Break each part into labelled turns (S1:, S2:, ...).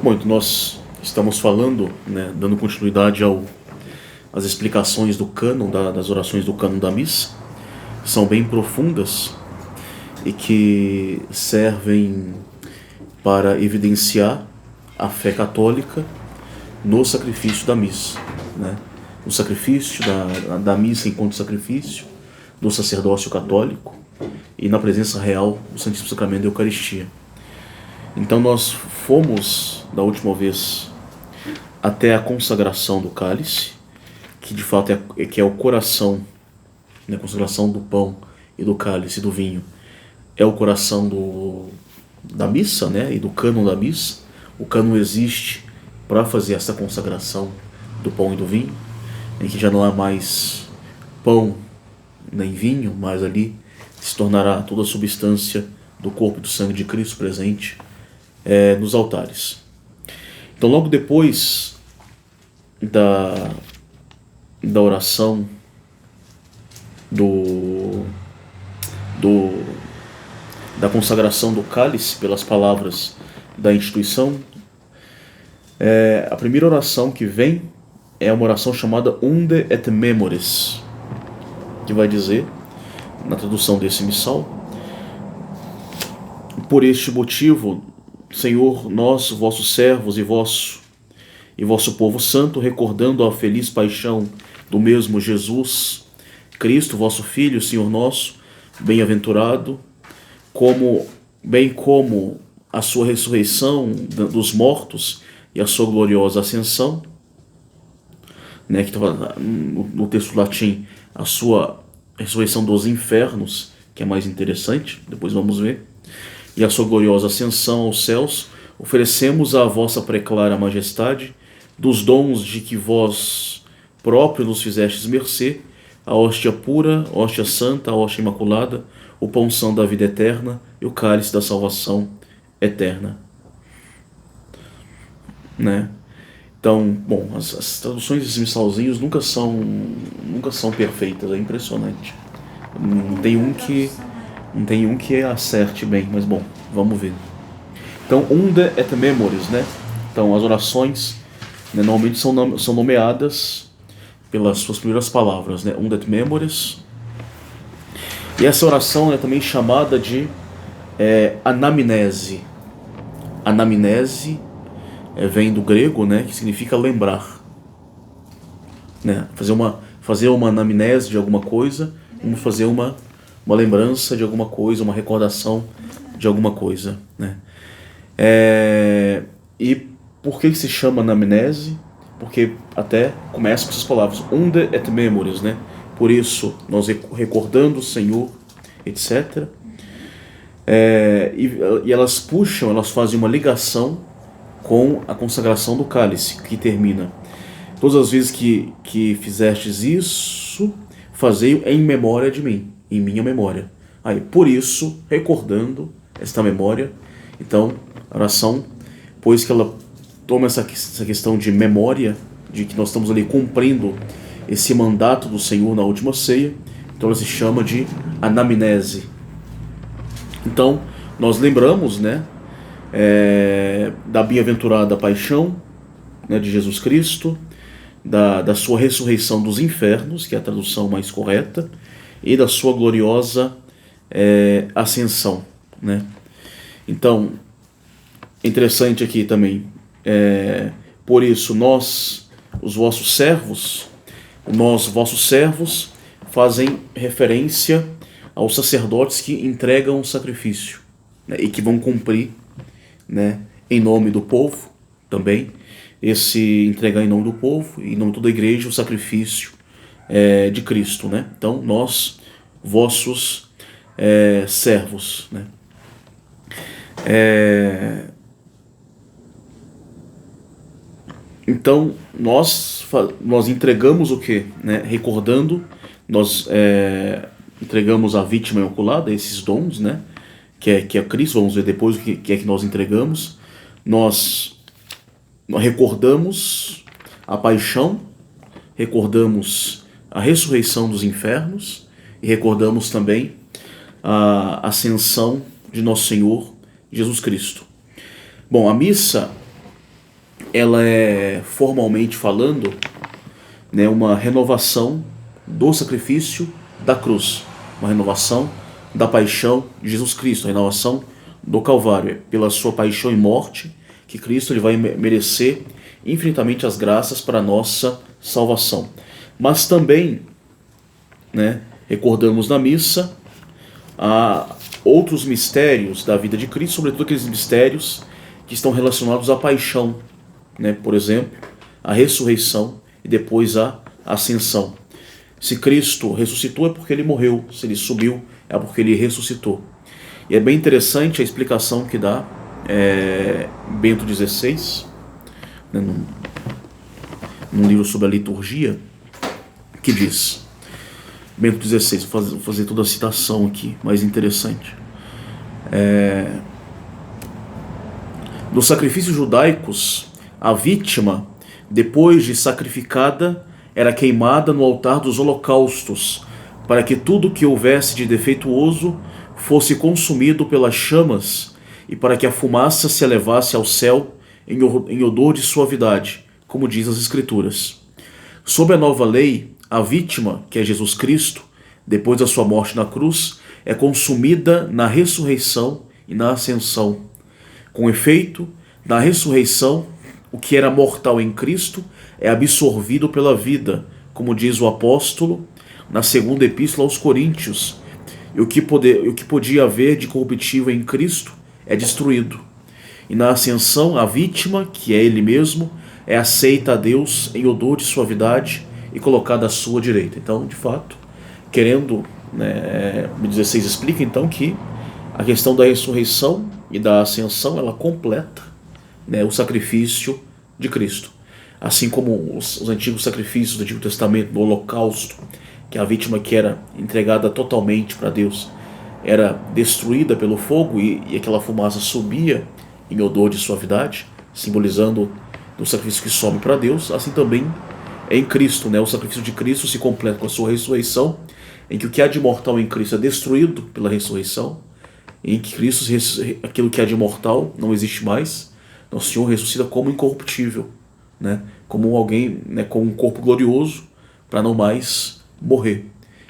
S1: Bom, então nós estamos falando, né, dando continuidade às explicações do cânon, das orações do cânon da missa, que são bem profundas e que servem para evidenciar a fé católica no sacrifício da missa, né? O sacrifício da missa enquanto sacrifício do sacerdócio católico e na presença real do Santíssimo Sacramento da Eucaristia. Então nós fomos, da última vez, até a consagração do cálice, que de fato é o coração, né, a consagração do pão e do cálice, do vinho, é o coração da missa, né, e do cânon da missa. O cânon existe para fazer essa consagração do pão e do vinho, em que já não há mais pão nem vinho, mas ali se tornará toda a substância do corpo e do sangue de Cristo presente nos altares. Então, logo depois da oração da consagração do cálice pelas palavras da instituição, a primeira oração que vem é uma oração chamada Unde et Memores, que vai dizer, na tradução desse missal: por este motivo, Senhor, nós, vossos servos e vosso povo santo, recordando a feliz paixão do mesmo Jesus Cristo, vosso Filho, Senhor nosso, bem-aventurado, bem como a sua ressurreição dos mortos e a sua gloriosa ascensão, né, que estava no texto latim, a sua ressurreição dos infernos, que é mais interessante, depois vamos ver, e a sua gloriosa ascensão aos céus, oferecemos à vossa preclara majestade, dos dons de que vós próprio nos fizestes mercê, a hóstia pura, a hóstia santa, a hóstia imaculada, o pão são da vida eterna e o cálice da salvação eterna. Né? Então, bom, as traduções desses missalzinhos nunca são perfeitas, é impressionante. Não tem um que acerte bem, mas bom, vamos ver. Então, Unde et Memores, né? Então, as orações, né, normalmente são nomeadas pelas suas primeiras palavras, né? Unde et Memores. E essa oração é também chamada de anamnese. Anamnese vem do grego, né, que significa lembrar, né? Fazer uma anamnese de alguma coisa, vamos fazer uma lembrança de alguma coisa, uma recordação de alguma coisa, né? E por que se chama anamnese? Porque até começa com essas palavras, Unde et Memores, né? Por isso, nós recordando o Senhor, etc. E elas fazem uma ligação com a consagração do cálice, que termina: todas as vezes que fizestes isso, fazei-o em memória de mim, em minha memória. Aí, por isso, recordando esta memória, então, a oração, pois que ela toma essa questão de memória, de que nós estamos ali cumprindo esse mandato do Senhor na última ceia, então ela se chama de anamnese. Então, nós lembramos, né, da bem-aventurada paixão, né, de Jesus Cristo, da sua ressurreição dos infernos, que é a tradução mais correta, e da sua gloriosa ascensão, né? Então, interessante aqui também, por isso nós, vossos servos, fazem referência aos sacerdotes que entregam o sacrifício, né, e que vão cumprir, né, em nome do povo também, entregar em nome do povo, em nome de toda a igreja, o sacrifício de Cristo, né? Então, nós, vossos servos, né? Então, nós entregamos o quê? Né? Recordando, nós entregamos a vítima imaculada, esses dons, né? Que é Cristo. Vamos ver depois o que é que nós entregamos. Nós recordamos a paixão, recordamos a ressurreição dos infernos e recordamos também a ascensão de nosso Senhor Jesus Cristo. Bom, a missa ela é, formalmente falando, né, uma renovação do sacrifício da cruz, uma renovação da paixão de Jesus Cristo, a renovação do Calvário, pela sua paixão e morte que Cristo ele vai merecer infinitamente as graças para a nossa salvação. Mas também, né, recordamos na missa outros mistérios da vida de Cristo, sobretudo aqueles mistérios que estão relacionados à paixão, né? Por exemplo, a ressurreição e depois a ascensão. Se Cristo ressuscitou é porque ele morreu, se ele subiu é porque ele ressuscitou. E é bem interessante a explicação que dá Bento XVI, né, num livro sobre a liturgia, que diz, Bento XVI, vou fazer toda a citação aqui, mais interessante. Nos sacrifícios judaicos, a vítima, depois de sacrificada, era queimada no altar dos holocaustos, para que tudo que houvesse de defeituoso fosse consumido pelas chamas e para que a fumaça se elevasse ao céu em odor de suavidade, como diz as Escrituras. Sob a nova lei, a vítima, que é Jesus Cristo, depois da sua morte na cruz, é consumida na ressurreição e na ascensão. Com efeito, na ressurreição, o que era mortal em Cristo é absorvido pela vida, como diz o apóstolo na segunda epístola aos Coríntios, e o que podia haver de corruptível em Cristo é destruído. E na ascensão, a vítima, que é ele mesmo, é aceita a Deus em odor de suavidade e colocada à sua direita. Então, de fato, querendo, né, 16 explica então que a questão da ressurreição e da ascensão, ela completa, né, o sacrifício de Cristo. Assim como os antigos sacrifícios do Antigo Testamento, do Holocausto, que a vítima que era entregada totalmente para Deus era destruída pelo fogo e aquela fumaça subia em odor de suavidade, simbolizando o sacrifício que sobe para Deus, assim também é em Cristo, né? O sacrifício de Cristo se completa com a sua ressurreição, em que o que há de mortal em Cristo é destruído pela ressurreição, em que Cristo, aquilo que há de mortal não existe mais, nosso Senhor ressuscita como incorruptível, né? Como alguém, né, com um corpo glorioso, para não mais morrer.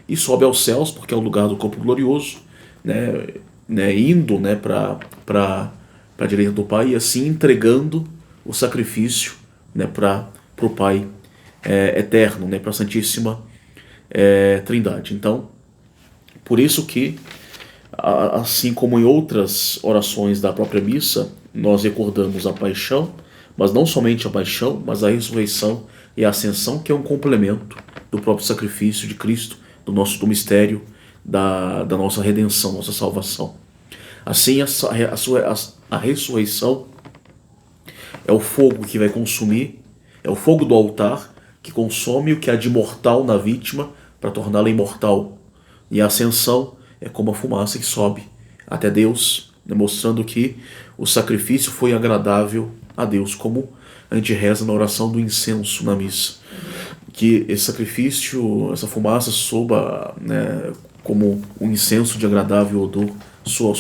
S1: E sobe aos céus, porque é o lugar do corpo glorioso, indo, né, para a direita do Pai, e assim entregando o sacrifício, né, para o Pai eterno, né, para a Santíssima Trindade. Então, por isso que, assim como em outras orações da própria missa, nós recordamos a paixão, mas não somente a paixão, mas a ressurreição e a ascensão, que é um complemento do próprio sacrifício de Cristo, do mistério da nossa redenção, nossa salvação. Assim, a ressurreição é o fogo que vai consumir, é o fogo do altar que consome o que há de mortal na vítima para torná-la imortal. E a ascensão é como a fumaça que sobe até Deus, demonstrando que o sacrifício foi agradável a Deus, como a gente reza na oração do incenso na missa. Que esse sacrifício, essa fumaça suba, né, como um incenso de agradável odor, suba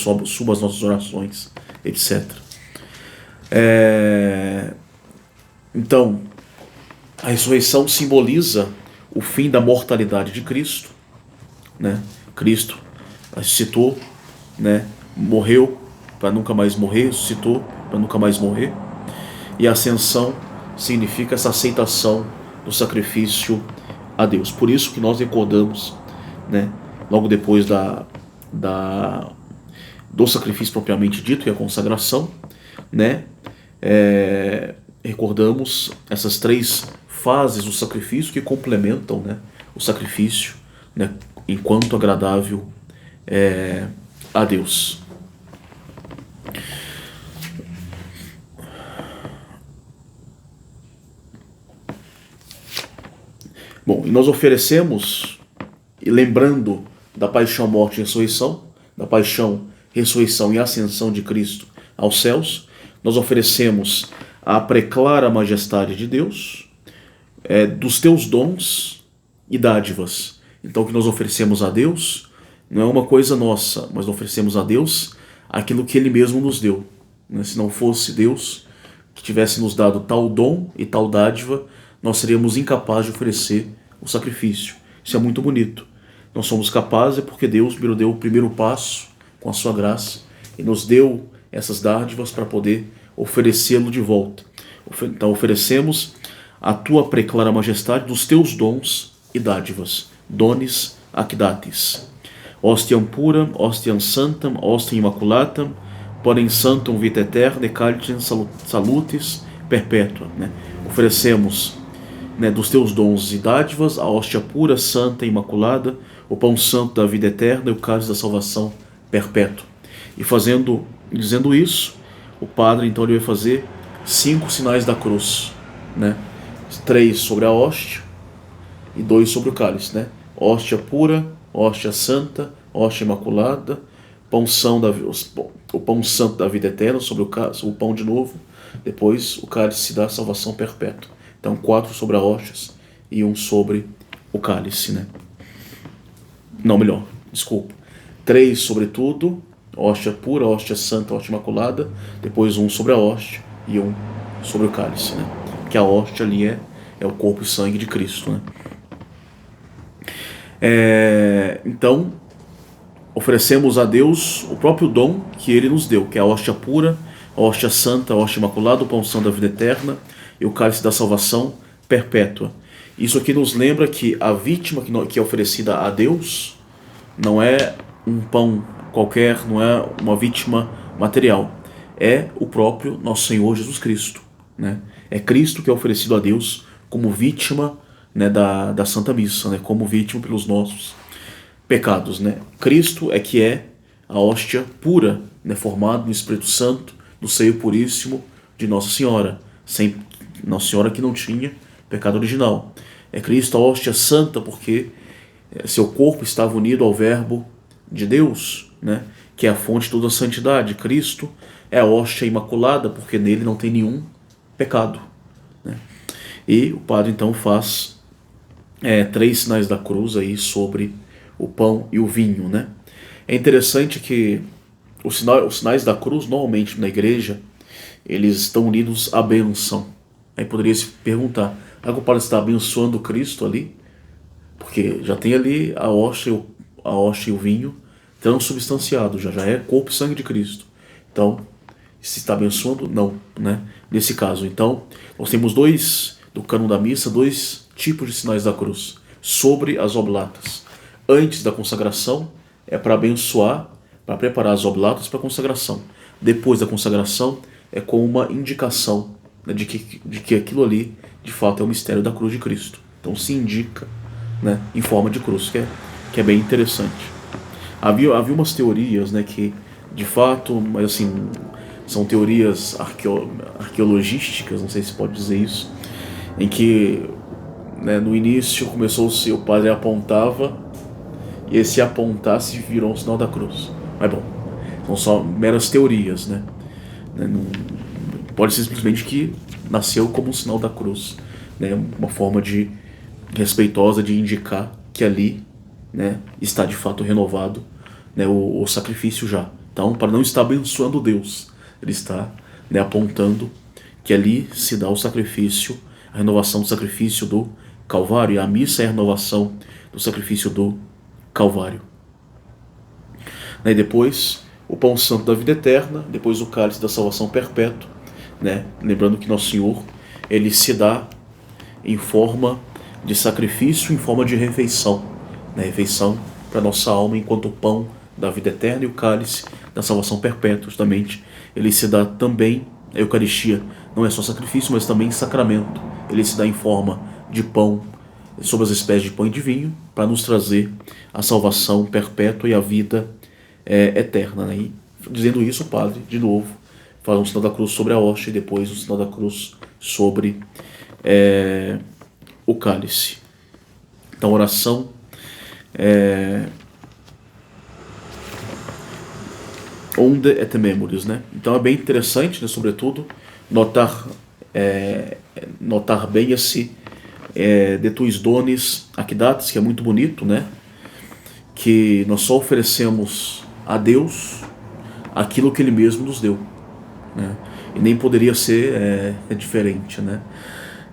S1: as nossas orações, etc. Então, a ressurreição simboliza o fim da mortalidade de Cristo, né? Cristo ressuscitou, né? Morreu para nunca mais morrer, ressuscitou para nunca mais morrer. E a ascensão significa essa aceitação do sacrifício a Deus. Por isso que nós recordamos, né, logo depois do sacrifício propriamente dito e a consagração, né, recordamos essas três fases do sacrifício que complementam, né, o sacrifício, né, enquanto agradável a Deus. Bom, e nós oferecemos, e lembrando da paixão, morte e ressurreição, da paixão, ressurreição e ascensão de Cristo aos céus, nós oferecemos a preclara majestade de Deus, dos teus dons e dádivas. Então o que nós oferecemos a Deus não é uma coisa nossa, mas oferecemos a Deus aquilo que Ele mesmo nos deu. Se não fosse Deus, que tivesse nos dado tal dom e tal dádiva, nós seríamos incapazes de oferecer o sacrifício. Isso é muito bonito. Nós somos capazes porque Deus nos deu o primeiro passo com a sua graça e nos deu essas dádivas para poder oferecê-lo de volta. Então oferecemos a tua preclara majestade dos teus dons e dádivas. Donis ac datis. Ostiam puram, ostiam santam, ostiam immaculatam, porém santum vita eterna e calice salutis perpétua. Oferecemos, dos teus dons e dádivas a hóstia pura, santa e imaculada, o pão santo da vida eterna e o cálice da salvação perpétua. E dizendo isso, o padre então ele vai fazer 5 sinais da cruz, 3 sobre a hóstia e 2 sobre o cálice, hóstia pura, hóstia santa, hóstia imaculada, o pão santo da vida eterna sobre o pão de novo, depois o cálice da salvação perpétua. Então 4 sobre a hóstia e 1 sobre o cálice, Não, melhor, desculpa. 3 sobre tudo, hóstia pura, hóstia santa, hóstia imaculada, depois 1 sobre a hóstia e 1 sobre o cálice, Que a hóstia ali é o corpo e sangue de Cristo, Então, oferecemos a Deus o próprio dom que Ele nos deu, que é a hóstia pura, a hóstia santa, a hóstia imaculada, o pão santo da vida eterna e o cálice da salvação perpétua. Isso aqui nos lembra que a vítima que é oferecida a Deus não é um pão qualquer, não é uma vítima material, é o próprio nosso Senhor Jesus Cristo, É Cristo que é oferecido a Deus como vítima, da Santa Missa, como vítima pelos nossos pecados, Cristo é que é a hóstia pura, formada no Espírito Santo, do seio puríssimo de Nossa Senhora, Nossa Senhora que não tinha pecado original. É Cristo a hóstia santa porque seu corpo estava unido ao Verbo de Deus, que é a fonte de toda a santidade. Cristo é a hóstia imaculada porque nele não tem nenhum pecado. E o padre então faz 3 sinais da cruz aí sobre o pão e o vinho, É interessante que os sinais da cruz, normalmente na igreja, eles estão unidos à bênção. Aí poderia se perguntar, o padre está abençoando Cristo ali? Porque já tem ali a hóstia e o vinho transubstanciado, já é corpo e sangue de Cristo. Então, se está abençoando? Não, Nesse caso, então, nós temos do cânon da missa, 2 tipos de sinais da cruz sobre as oblatas. Antes da consagração é para abençoar, para preparar as oblatas para a consagração. Depois da consagração é como uma indicação de que aquilo ali de fato é o mistério da cruz de Cristo. Então se indica em forma de cruz, que é bem interessante. Havia umas teorias que de fato, mas assim, são teorias arqueologísticas, não sei se pode dizer isso, em que no início começou-se, o padre apontava e esse apontar se virou um sinal da cruz. Mas bom, são só meras teorias, Não, pode ser simplesmente que nasceu como um sinal da cruz, uma forma respeitosa de indicar que ali está de fato renovado o sacrifício já. Então, para não estar abençoando Deus, ele está apontando que ali se dá o sacrifício, a renovação do sacrifício do Calvário, e a missa é a renovação do sacrifício do Calvário. E depois o pão santo da vida eterna, depois o cálice da salvação perpétua, lembrando que Nosso Senhor ele se dá em forma de sacrifício, em forma de refeição, refeição para nossa alma enquanto o pão da vida eterna e o cálice da salvação perpétua. Justamente ele se dá também, a Eucaristia não é só sacrifício, mas também sacramento. Ele se dá em forma de pão, sob as espécies de pão e de vinho, para nos trazer a salvação perpétua e a vida eterna. E dizendo isso, o padre, de novo, faz um sinal da cruz sobre a hóstia e depois um sinal da cruz sobre o cálice. Então, oração onde et memoris, Então é bem interessante, sobretudo, notar bem esse de tuis dones ac datis, que é muito bonito, que nós só oferecemos a Deus aquilo que Ele mesmo nos deu. né? E nem poderia ser diferente, né?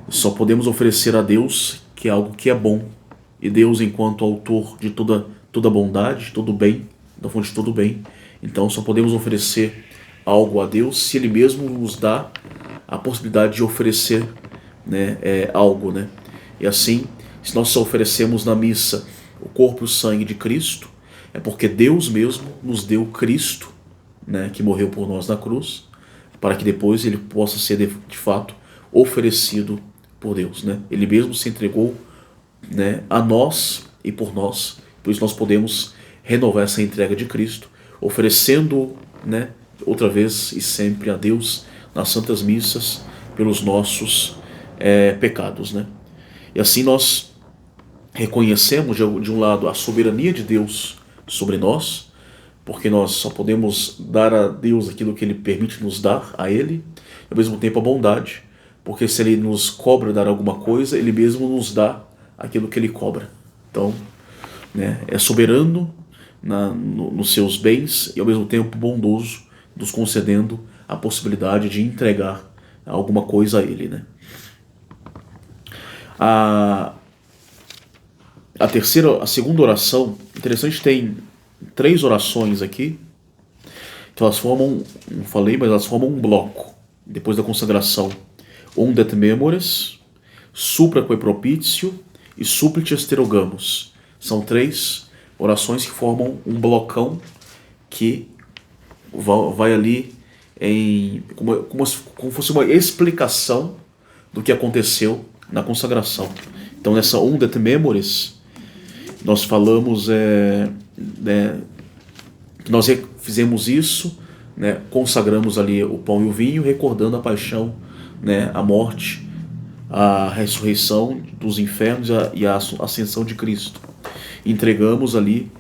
S1: Só podemos oferecer a Deus que é algo que é bom. E Deus, enquanto autor de toda bondade, todo bem, da fonte de todo bem, então só podemos oferecer algo a Deus se Ele mesmo nos dá a possibilidade de oferecer, né, algo, né? E assim, se nós só oferecemos na missa o corpo e o sangue de Cristo, é porque Deus mesmo nos deu Cristo, né, que morreu por nós na cruz, para que depois ele possa ser de fato oferecido por Deus, né? Ele mesmo se entregou, né, a nós e por nós. Por isso nós podemos renovar essa entrega de Cristo, oferecendo, né, outra vez e sempre a Deus nas santas missas pelos nossos pecados, né? E assim nós reconhecemos de um lado a soberania de Deus sobre nós, porque nós só podemos dar a Deus aquilo que Ele permite nos dar a Ele, e ao mesmo tempo a bondade, porque se Ele nos cobra dar alguma coisa, Ele mesmo nos dá aquilo que Ele cobra. Então, né, é soberano nos seus bens e ao mesmo tempo bondoso, nos concedendo a possibilidade de entregar alguma coisa a Ele, né? A segunda oração, interessante, tem 3 orações aqui, que elas formam, não falei, mas elas formam um bloco, depois da consagração. Undet memores, supra quae propitio e supplices te rogamos. São 3 orações que formam um blocão que vai ali como fosse uma explicação do que aconteceu na consagração. Então nessa Undet memores, nós falamos que nós fizemos isso, né, consagramos ali o pão e o vinho, recordando a paixão, né, a morte, a ressurreição dos infernos e a ascensão de Cristo. Entregamos ali,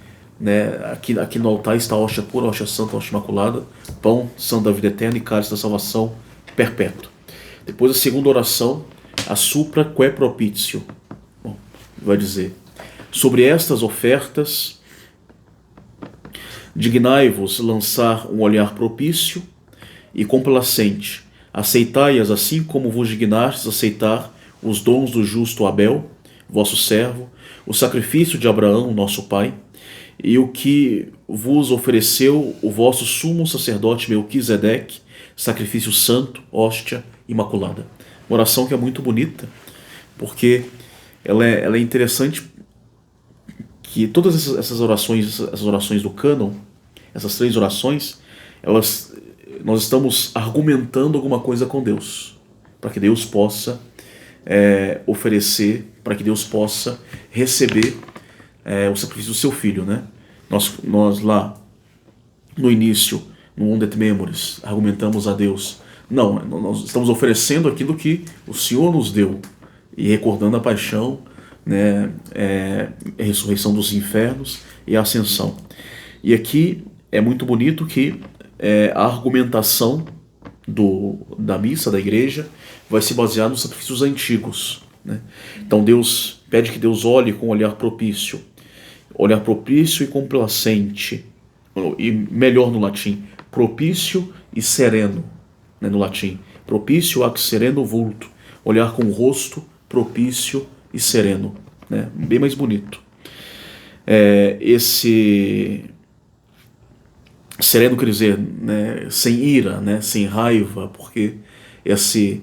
S1: né, aqui no altar está a hóstia pura, a hóstia santa, a hóstia imaculada, pão santo da vida eterna e cálice da salvação perpétua. Depois a segunda oração, a supra quae propitio. Bom, vai dizer: sobre estas ofertas, dignai-vos lançar um olhar propício e complacente. Aceitai-as assim como vos dignastes aceitar os dons do justo Abel, vosso servo, o sacrifício de Abraão, nosso pai, e o que vos ofereceu o vosso sumo sacerdote Melquisedeque, sacrifício santo, hóstia imaculada. Uma oração que é muito bonita, porque ela é interessante, que todas essas orações do cânon, essas 3 orações, nós estamos argumentando alguma coisa com Deus, para que Deus possa oferecer, para que Deus possa receber o sacrifício do seu Filho, né? Nós lá no início, no Undet memores, argumentamos a Deus. Não, nós estamos oferecendo aquilo que o Senhor nos deu e recordando a paixão, né, a ressurreição dos infernos e a ascensão. E aqui é muito bonito que a argumentação da missa, da igreja, vai se basear nos sacrifícios antigos, né? Então Deus pede que Deus olhe com um olhar propício e complacente, e melhor no latim, propício e sereno, né, no latim, propício ac sereno vulto, olhar com o rosto propício e sereno, né? Bem mais bonito. Esse sereno quer dizer, né, sem ira, né, sem raiva, porque esse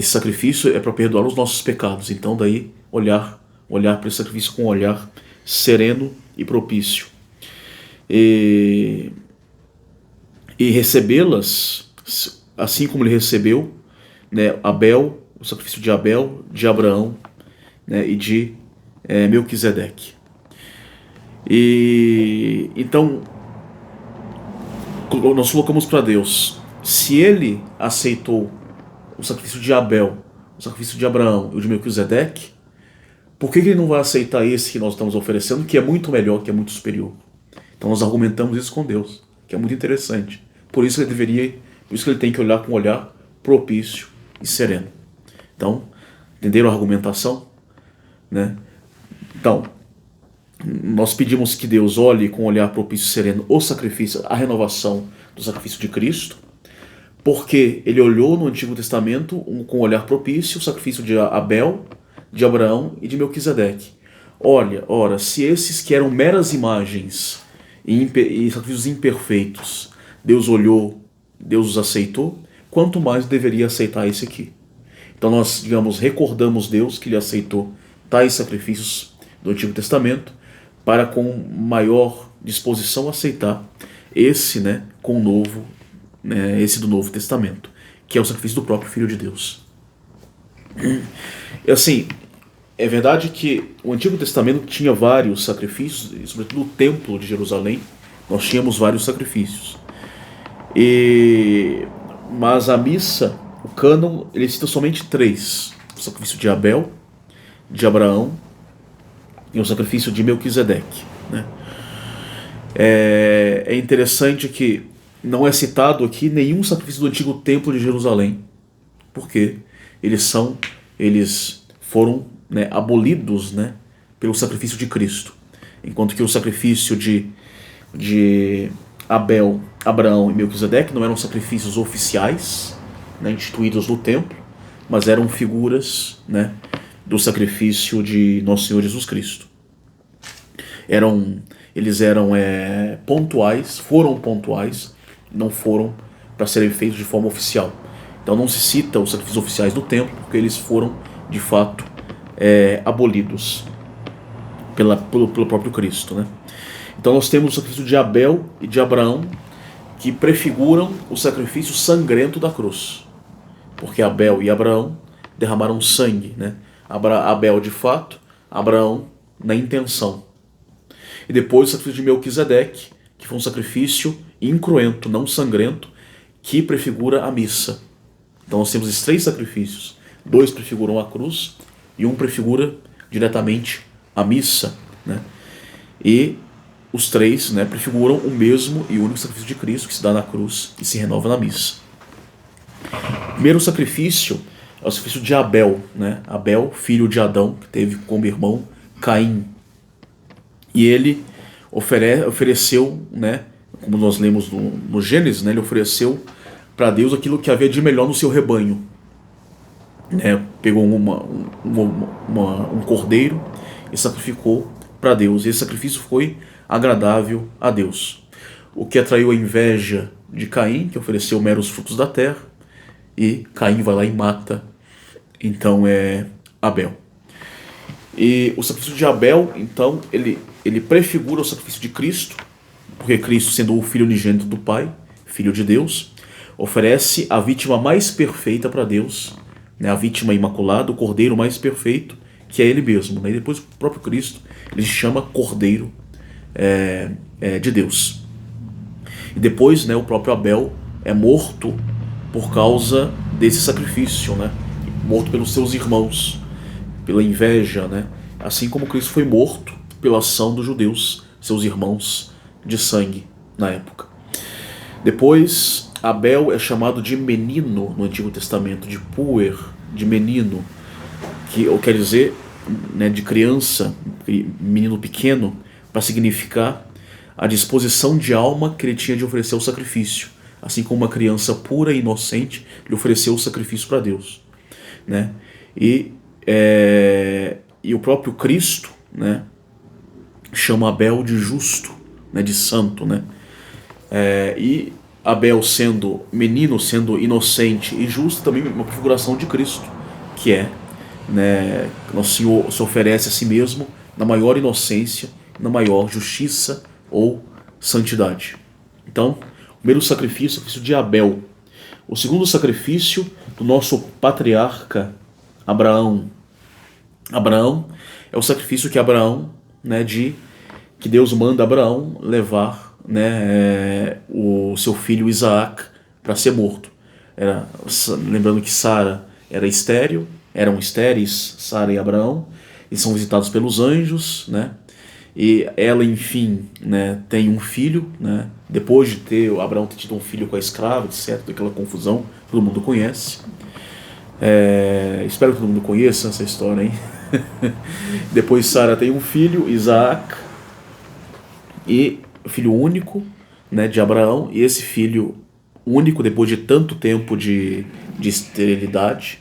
S1: sacrifício é para perdoar os nossos pecados. Então daí olhar para esse sacrifício com um olhar sereno e propício. E recebê-las assim como ele recebeu, né, Abel, o sacrifício de Abel, de Abraão, né, e de Melquisedeque. E então nós colocamos para Deus: se ele aceitou o sacrifício de Abel, o sacrifício de Abraão e o de Melquisedeque, por que ele não vai aceitar esse que nós estamos oferecendo, que é muito melhor, que é muito superior? Então nós argumentamos isso com Deus, que é muito interessante. Por isso ele tem que olhar com um olhar propício e sereno. Então, entenderam a argumentação, né? Então, nós pedimos que Deus olhe com um olhar propício e sereno o sacrifício, a renovação do sacrifício de Cristo, porque ele olhou no Antigo Testamento com um olhar propício o sacrifício de Abel, de Abraão e de Melquisedeque. Ora, se esses que eram meras imagens e sacrifícios imperfeitos, Deus olhou, Deus os aceitou, quanto mais deveria aceitar esse aqui. Então nós, digamos, recordamos Deus que ele aceitou tais sacrifícios do Antigo Testamento para com maior disposição aceitar esse, né, com o novo, né, esse do Novo Testamento, que é o sacrifício do próprio Filho de Deus. E assim, é verdade que o Antigo Testamento tinha vários sacrifícios, e sobretudo no Templo de Jerusalém, nós tínhamos vários sacrifícios. Mas a missa, o cânon, ele cita somente 3: o sacrifício de Abel, de Abraão e o sacrifício de Melquisedeque, né? É interessante que não é citado aqui nenhum sacrifício do antigo templo de Jerusalém, porque eles foram, né, abolidos, né, pelo sacrifício de Cristo, enquanto que o sacrifício de Abel, Abraão e Melquisedeque não eram sacrifícios oficiais, né, instituídos no templo, mas eram figuras, né, do sacrifício de Nosso Senhor Jesus Cristo. Eles eram pontuais, foram pontuais, não foram para serem feitos de forma oficial. Então não se cita os sacrifícios oficiais do templo, porque eles foram, de fato, abolidos pelo próprio Cristo, né? Então nós temos o sacrifício de Abel e de Abraão, que prefiguram o sacrifício sangrento da cruz, porque Abel e Abraão derramaram sangue, né? Abel de fato, Abraão na intenção. E depois o sacrifício de Melquisedeque, que foi um sacrifício incruento, não sangrento, que prefigura a missa. Então nós temos esses 3 sacrifícios. 2 prefiguram a cruz e 1 prefigura diretamente a missa, né? E os 3, né, prefiguram o mesmo e único sacrifício de Cristo, que se dá na cruz e se renova na missa. O primeiro sacrifício é o sacrifício de Abel, né? Abel, filho de Adão, que teve como irmão Caim. E ele ofereceu, né, como nós lemos no Gênesis, né, ele ofereceu para Deus aquilo que havia de melhor no seu rebanho, né? Pegou um cordeiro e sacrificou para Deus. E esse sacrifício foi agradável a Deus, o que atraiu a inveja de Caim, que ofereceu meros frutos da terra, e Caim vai lá e mata, então Abel. E o sacrifício de Abel, então, ele prefigura o sacrifício de Cristo, porque Cristo, sendo o Filho unigênito do Pai, Filho de Deus, oferece a vítima mais perfeita para Deus, né, a vítima imaculada, o cordeiro mais perfeito, que é ele mesmo, né? E depois o próprio Cristo, ele se chama Cordeiro de Deus. E depois, né, o próprio Abel é morto por causa desse sacrifício, né? Morto pelos seus irmãos, pela inveja, né? Assim como Cristo foi morto pela ação dos judeus, seus irmãos de sangue na época. Depois, Abel é chamado de menino no Antigo Testamento, de puer, de menino, ou quer dizer, né, de criança, menino pequeno, para significar a disposição de alma que ele tinha de oferecer o sacrifício. Assim como uma criança pura e inocente, ele ofereceu o sacrifício para Deus, né? E o próprio Cristo, né, chama Abel de justo, né, de santo, né? E Abel, sendo menino, sendo inocente e justo, também uma configuração de Cristo, que né, Nosso Senhor se oferece a si mesmo na maior inocência, na maior justiça ou santidade. Então, o primeiro sacrifício, o sacrifício de Abel. O segundo sacrifício do nosso patriarca Abraão. Abraão é o sacrifício que Abraão, né, que Deus manda Abraão levar, né, o seu filho Isaac para ser morto. Lembrando que Sara eram estéreis, Sara e Abraão, e são visitados pelos anjos, né? E ela, enfim, né, tem um filho, né? Depois de Abraão ter tido um filho com a escrava, etc., aquela confusão, todo mundo conhece. Espero que todo mundo conheça essa história, hein? Depois Sara tem um filho, Isaac, e filho único, né, de Abraão, e esse filho único depois de tanto tempo de esterilidade,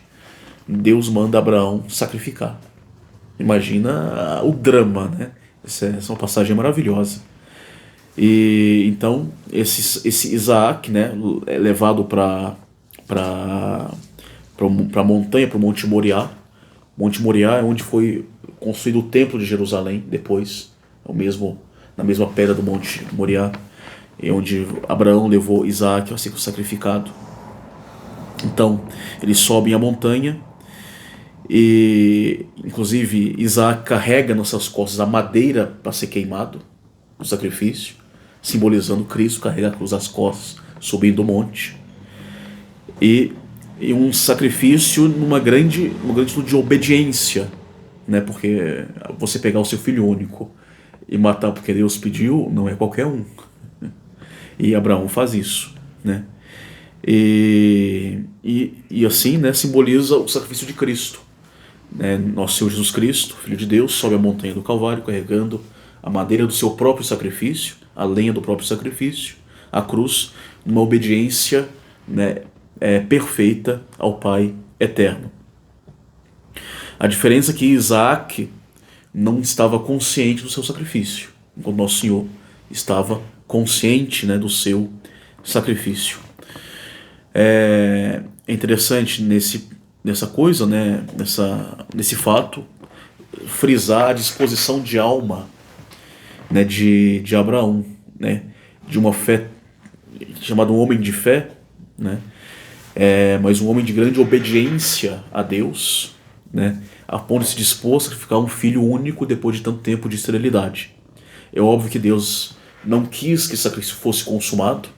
S1: Deus manda Abraão sacrificar. Imagina o drama, né? Essa é uma passagem maravilhosa. E então esse Isaac, né, é levado para a montanha, para o Monte Moriá. Monte Moriá é onde foi construído o Templo de Jerusalém depois, na mesma pedra do Monte Moriá, é onde Abraão levou Isaac a ser sacrificado. Então eles sobem a montanha e, inclusive, Isaac carrega nas suas costas a madeira para ser queimado no sacrifício, simbolizando Cristo, carrega a cruz às costas, subindo o monte. E um sacrifício numa grande atitude de obediência, né? Porque você pegar o seu filho único e matar porque Deus pediu, não é qualquer um. E Abraão faz isso, né? E assim, né, simboliza o sacrifício de Cristo, né? Nosso Senhor Jesus Cristo, Filho de Deus, sobe a montanha do Calvário carregando a madeira do seu próprio sacrifício, a lenha do próprio sacrifício, a cruz, numa obediência, né, perfeita ao Pai eterno. A diferença é que Isaac não estava consciente do seu sacrifício, enquanto Nosso Senhor estava consciente, né, do seu sacrifício. É interessante nessa coisa, né, nesse fato, frisar a disposição de alma, né, de Abraão, né, de uma fé, chamado um homem de fé, né, mas um homem de grande obediência a Deus, né, a ponto de se dispor a sacrificar um filho único depois de tanto tempo de esterilidade. É óbvio que Deus não quis que esse sacrifício fosse consumado,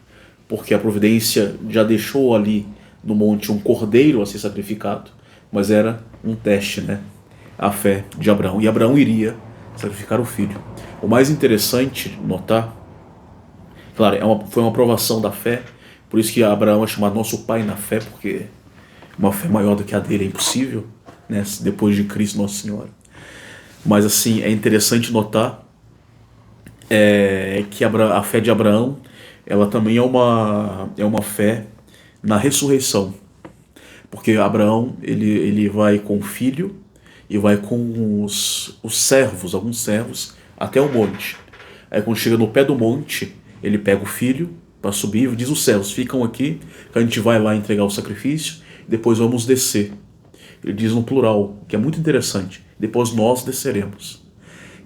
S1: porque a providência já deixou ali no monte um cordeiro a ser sacrificado, mas era um teste, né, a fé de Abraão, e Abraão iria sacrificar o filho. O mais interessante notar, claro, foi uma provação da fé, por isso que Abraão é chamado nosso pai na fé, porque uma fé maior do que a dele é impossível, né, depois de Cristo Nossa Senhora. Mas assim, é interessante notar que a fé de Abraão, ela também é uma fé na ressurreição, porque Abraão ele vai com o filho e vai com os servos, alguns servos, até o monte. Aí quando chega no pé do monte, ele pega o filho para subir e diz os servos, ficam aqui, que a gente vai lá entregar o sacrifício, depois vamos descer. Ele diz no plural, que é muito interessante, depois nós desceremos.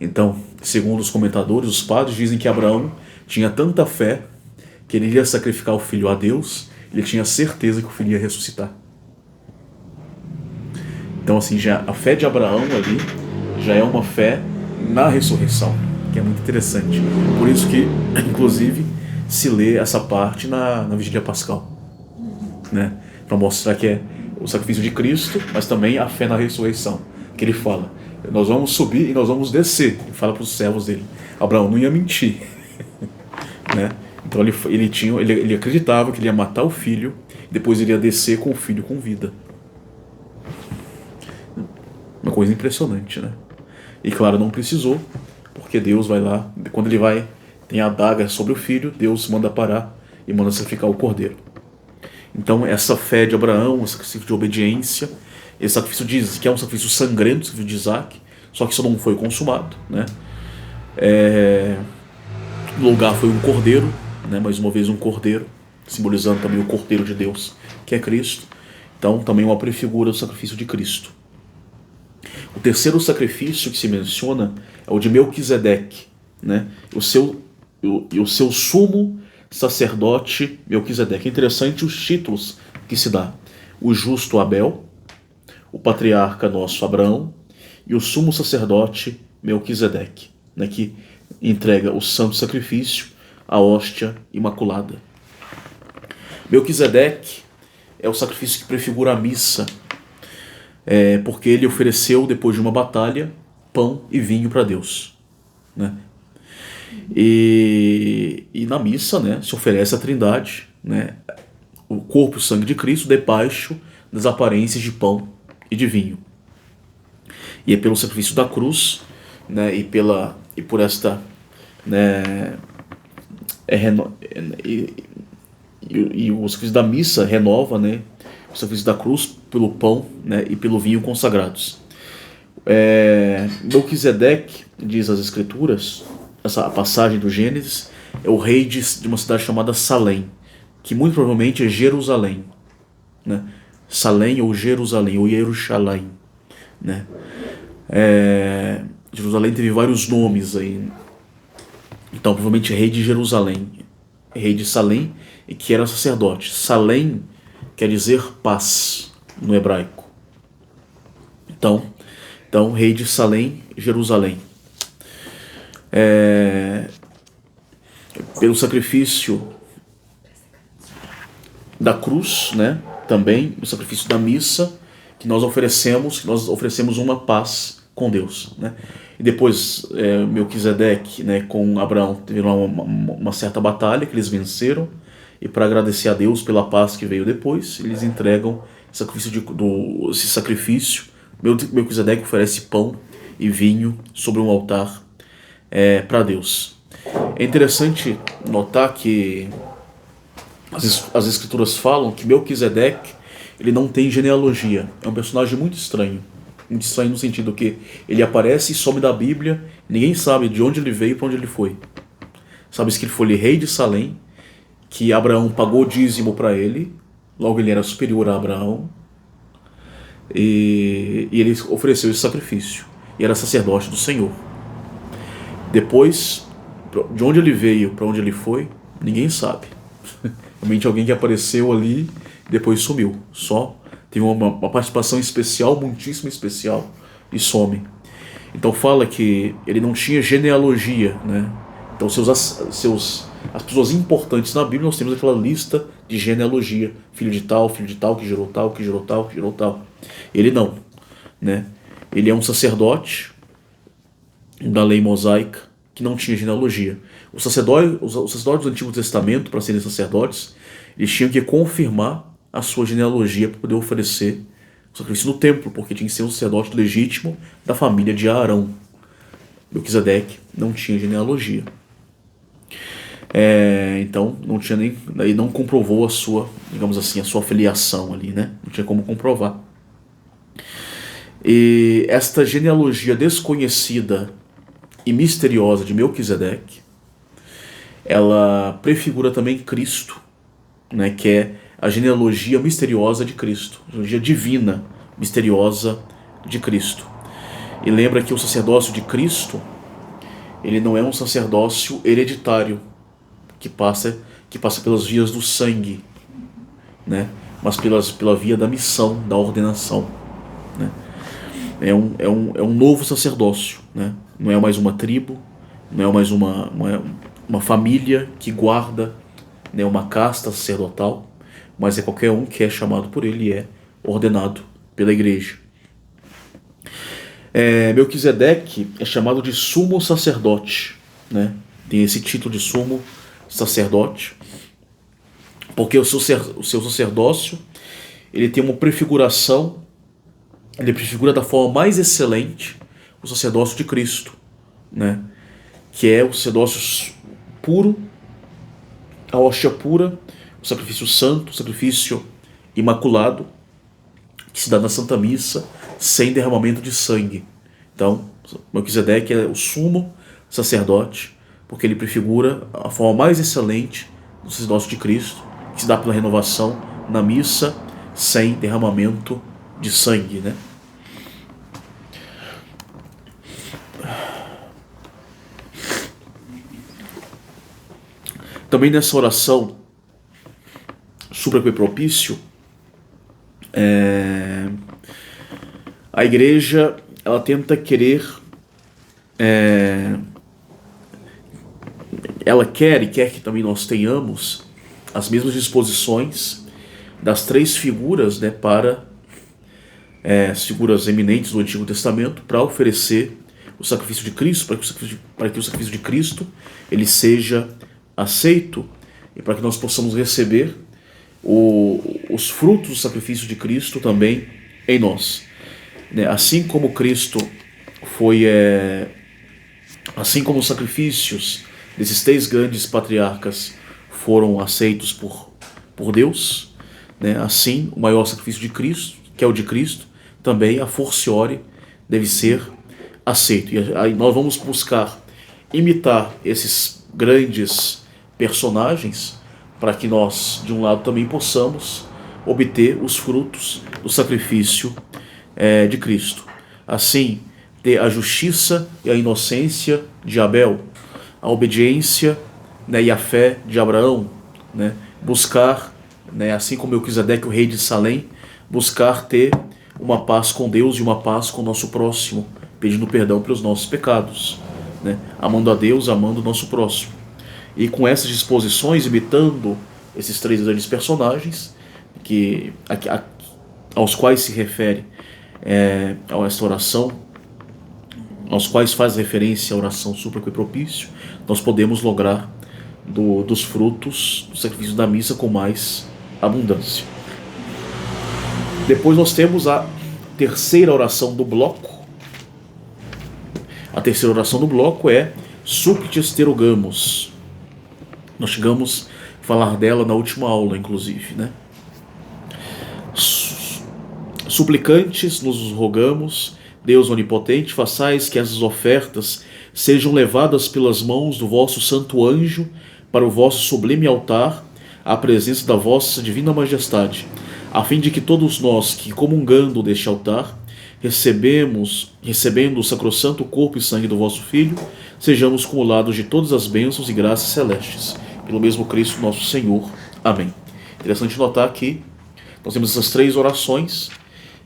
S1: Então, segundo os comentadores, os padres dizem que Abraão tinha tanta fé que ele iria sacrificar o filho a Deus, ele tinha certeza que o filho ia ressuscitar. Então, assim, já a fé de Abraão ali já é uma fé na ressurreição, que é muito interessante. Por isso que, inclusive, se lê essa parte na Vigília Pascal, né? Para mostrar que é o sacrifício de Cristo, mas também a fé na ressurreição, que ele fala, nós vamos subir e nós vamos descer. Ele fala para os servos dele. Abraão não ia mentir, né? Então ele acreditava que ele ia matar o filho, depois ele ia descer com o filho com vida. Uma coisa impressionante, né? E claro, não precisou, porque Deus vai lá, quando ele vai, tem a adaga sobre o filho, Deus manda parar e manda sacrificar o cordeiro. Então essa fé de Abraão, esse sacrifício de obediência, esse sacrifício que é um sacrifício sangrento, o sacrifício de Isaac, só que isso não foi consumado, né? No lugar foi um cordeiro, né? Mais uma vez um cordeiro, simbolizando também o cordeiro de Deus, que é Cristo. Então também uma prefigura do sacrifício de Cristo. O terceiro sacrifício que se menciona é o de Melquisedeque, né? O seu sumo sacerdote Melquisedeque. É interessante os títulos que se dá: o justo Abel, o patriarca nosso Abraão e o sumo sacerdote Melquisedeque, né, que entrega o santo sacrifício, a hóstia imaculada. Melquisedeque é o sacrifício que prefigura a missa, porque ele ofereceu, depois de uma batalha, pão e vinho para Deus, né? E na missa, né, se oferece a Trindade, né, o corpo e o sangue de Cristo debaixo das aparências de pão e de vinho. E é pelo sacrifício da cruz, né, e por esta, né, e o sacrifício da missa renova, né, o sacrifício da cruz pelo pão, né, e pelo vinho consagrados. Melquisedeque, diz as escrituras, essa passagem do Gênesis, é o rei de uma cidade chamada Salém, que muito provavelmente é Jerusalém, né? Salém ou Jerusalém, ou Yerushalayim, né? Jerusalém teve vários nomes aí. Então, provavelmente rei de Jerusalém, rei de Salém, e que era sacerdote. Salém quer dizer paz no hebraico. Então rei de Salém, Jerusalém. Pelo sacrifício da cruz, né? Também o sacrifício da missa que nós oferecemos uma paz com Deus, né? E depois Melquisedeque, né, com Abraão teve uma certa batalha que eles venceram, e para agradecer a Deus pela paz que veio depois, eles entregam esse sacrifício. Melquisedeque oferece pão e vinho sobre um altar para Deus. É interessante notar que as escrituras falam que Melquisedeque, ele não tem genealogia. É um personagem muito estranho no sentido que ele aparece e some da Bíblia, ninguém sabe de onde ele veio e para onde ele foi. Sabe-se que ele foi rei de Salém, que Abraão pagou dízimo para ele, logo ele era superior a Abraão, e ele ofereceu esse sacrifício, e era sacerdote do Senhor. Depois, de onde ele veio, para onde ele foi, ninguém sabe. Realmente alguém que apareceu ali, depois sumiu. Só teve uma participação especial, muitíssimo especial, e some. Então fala que ele não tinha genealogia, né? Então as pessoas importantes na Bíblia, nós temos aquela lista de genealogia, filho de tal, que gerou tal, que gerou tal, que gerou tal. Ele não, né? Ele é um sacerdote da lei mosaica que não tinha genealogia. Os sacerdotes do Antigo Testamento, para serem sacerdotes, eles tinham que confirmar a sua genealogia para poder oferecer o sacrifício no templo, porque tinha que ser um sacerdote legítimo da família de Arão. Melquisedeque não tinha genealogia. Então não comprovou a sua, digamos assim, a sua filiação ali, né? Não tinha como comprovar. E esta genealogia desconhecida e misteriosa de Melquisedeque, ela prefigura também Cristo, né? Que é a genealogia misteriosa de Cristo, a genealogia divina misteriosa de Cristo. E lembra que o sacerdócio de Cristo, ele não é um sacerdócio hereditário, que passa pelas vias do sangue, né? Mas pela via da missão, da ordenação, né? É um novo sacerdócio, né? Não é mais uma tribo, não é mais uma família que guarda, né, uma casta sacerdotal, mas é qualquer um que é chamado por ele e é ordenado pela igreja. Melquisedeque é chamado de sumo sacerdote, né? Tem esse título de sumo sacerdote, porque o seu sacerdócio, ele tem uma prefiguração, ele prefigura da forma mais excelente o sacerdócio de Cristo, né? Que é o sacerdócio puro, a hóstia pura, o sacrifício santo, o sacrifício imaculado, que se dá na Santa Missa, sem derramamento de sangue. Então, Melquisedeque é o sumo sacerdote, porque ele prefigura a forma mais excelente do sacerdócio de Cristo, que se dá pela renovação na missa, sem derramamento de sangue, né? Também nessa oração súplica e propício, a igreja ela tenta querer, ela quer e quer que também nós tenhamos as mesmas disposições das três figuras, né, para as figuras eminentes do Antigo Testamento, para oferecer o sacrifício de Cristo, para que o sacrifício de Cristo ele seja aceito e para que nós possamos receber os frutos do sacrifício de Cristo também em nós. Assim como Cristo foi, assim como os sacrifícios desses três grandes patriarcas foram aceitos por Deus, né? Assim, o maior sacrifício de Cristo, que é o de Cristo, também a forciore deve ser aceito. E aí nós vamos buscar imitar esses grandes personagens para que nós, de um lado, também possamos obter os frutos do sacrifício de Cristo. Assim, ter a justiça e a inocência de Abel, a obediência, né, e a fé de Abraão, né, buscar, né, assim como Melquisedeque, o rei de Salém, buscar ter uma paz com Deus e uma paz com o nosso próximo, pedindo perdão pelos nossos pecados, né, amando a Deus, amando o nosso próximo. E com essas disposições, imitando esses três grandes personagens, aos quais se refere esta oração, aos quais faz referência a oração súplica e propício, nós podemos lograr dos frutos do sacrifício da missa com mais abundância. Depois nós temos a terceira oração do bloco. A terceira oração do bloco é Supplices te rogamos. Nós chegamos a falar dela na última aula, inclusive, né? Suplicantes, nos rogamos, Deus onipotente, façais que essas ofertas sejam levadas pelas mãos do vosso santo anjo para o vosso sublime altar, à presença da vossa divina majestade, a fim de que todos nós que, comungando deste altar, recebendo o sacrossanto corpo e sangue do vosso Filho, sejamos cumulados de todas as bênçãos e graças celestes, pelo mesmo Cristo nosso Senhor. Amém. Interessante notar que nós temos essas três orações,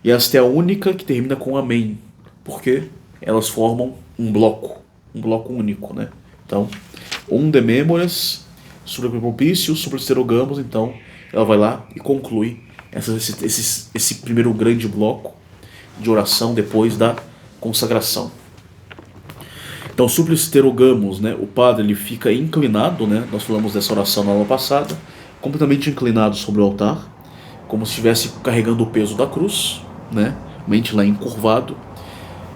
S1: e esta é a única que termina com amém, porque elas formam um bloco único, né? Então, de memoras, supplices propícios, supplices te rogamos, então ela vai lá e conclui esse primeiro grande bloco de oração depois da consagração. Então, supplices te rogamos, né? O padre ele fica inclinado, né? Nós falamos dessa oração na aula passada, completamente inclinado sobre o altar, como se estivesse carregando o peso da cruz, né? Mente lá encurvado,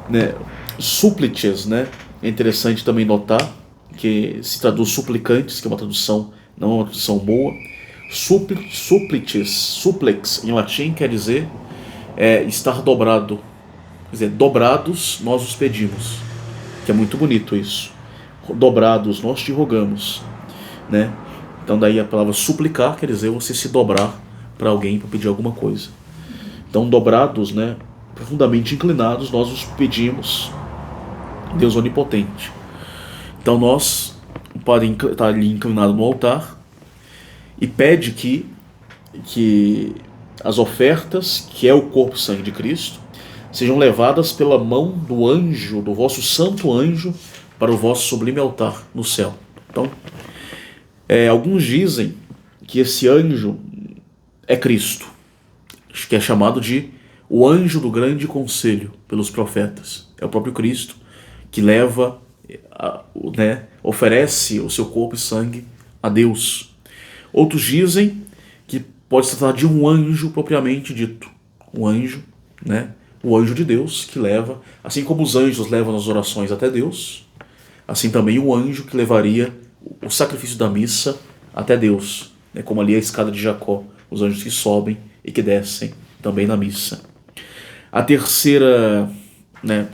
S1: né? Súplices, né? É interessante também notar que se traduz suplicantes, que é uma tradução, não é uma tradução boa. Supplices, suplex em latim quer dizer estar dobrado, quer dizer, dobrados nós os pedimos, que é muito bonito isso. Dobrados nós te rogamos, né? Então daí a palavra suplicar quer dizer você se dobrar para alguém para pedir alguma coisa. Então, dobrados, né, profundamente inclinados, nós os pedimos, Deus onipotente. Então o padre está ali inclinado no altar e pede que as ofertas, que é o corpo e sangue de Cristo, sejam levadas pela mão do anjo, do vosso santo anjo, para o vosso sublime altar no céu. Então, alguns dizem que esse anjo é Cristo, que é chamado de o anjo do grande conselho pelos profetas. É o próprio Cristo que leva, né, oferece o seu corpo e sangue a Deus. Outros dizem que pode se tratar de um anjo propriamente dito, um anjo, né, o anjo de Deus que leva, assim como os anjos levam as orações até Deus, assim também o anjo que levaria o sacrifício da missa até Deus, né, como ali a escada de Jacó, os anjos que sobem e que descem também na missa. A terceira, né,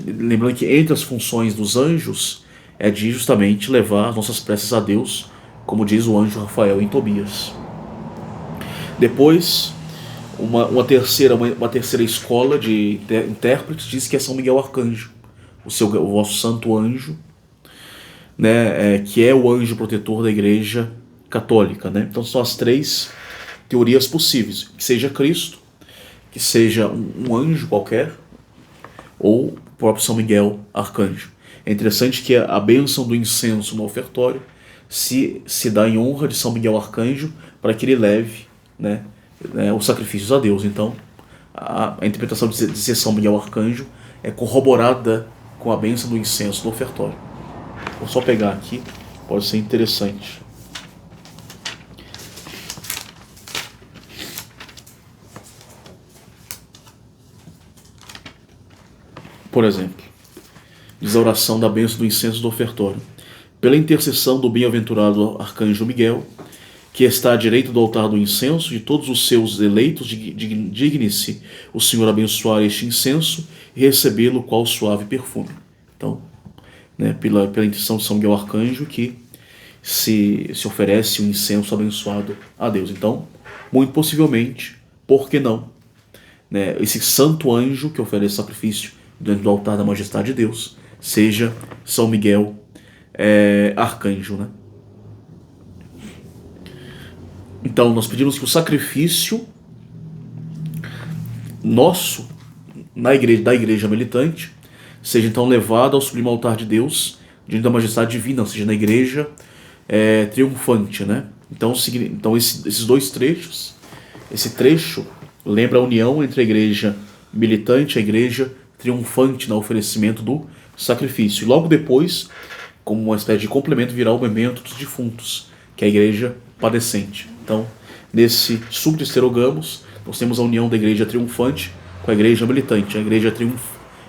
S1: lembrando que entre as funções dos anjos é de justamente levar as nossas preces a Deus, como diz o anjo Rafael em Tobias. Depois, uma terceira escola de intérpretes diz que é São Miguel Arcanjo, o vosso santo anjo, né, que é o anjo protetor da Igreja Católica, né? Então são as três teorias possíveis, que seja Cristo, que seja um anjo qualquer, ou o próprio São Miguel Arcanjo. É interessante que a bênção do incenso no ofertório se dá em honra de São Miguel Arcanjo, para que ele leve, né, os sacrifícios a Deus. Então a interpretação de ser São Miguel Arcanjo é corroborada com a bênção do incenso no ofertório. Vou só pegar aqui, pode ser interessante. Por exemplo, diz a oração da bênção do incenso do ofertório. Pela intercessão do bem-aventurado arcanjo Miguel, que está à direita do altar do incenso, de todos os seus eleitos, digne-se o Senhor abençoar este incenso e recebê-lo qual suave perfume. Então, né, pela intenção de São Miguel Arcanjo, que se oferece um incenso abençoado a Deus. Então, muito possivelmente, por que não? Né, esse santo anjo que oferece sacrifício diante do altar da majestade de Deus, seja São Miguel Arcanjo, né? Então, nós pedimos que o sacrifício nosso, da igreja militante, seja então levado ao sublime altar de Deus, diante da majestade divina, ou seja, na igreja triunfante, né? Então esses dois trechos, esse trecho lembra a união entre a igreja militante e a igreja triunfante no oferecimento do sacrifício. E logo depois, como uma espécie de complemento, virá o memento dos defuntos, que é a igreja padecente. Então, nesse subtercerogamus, nós temos a união da igreja triunfante com a igreja militante. A igreja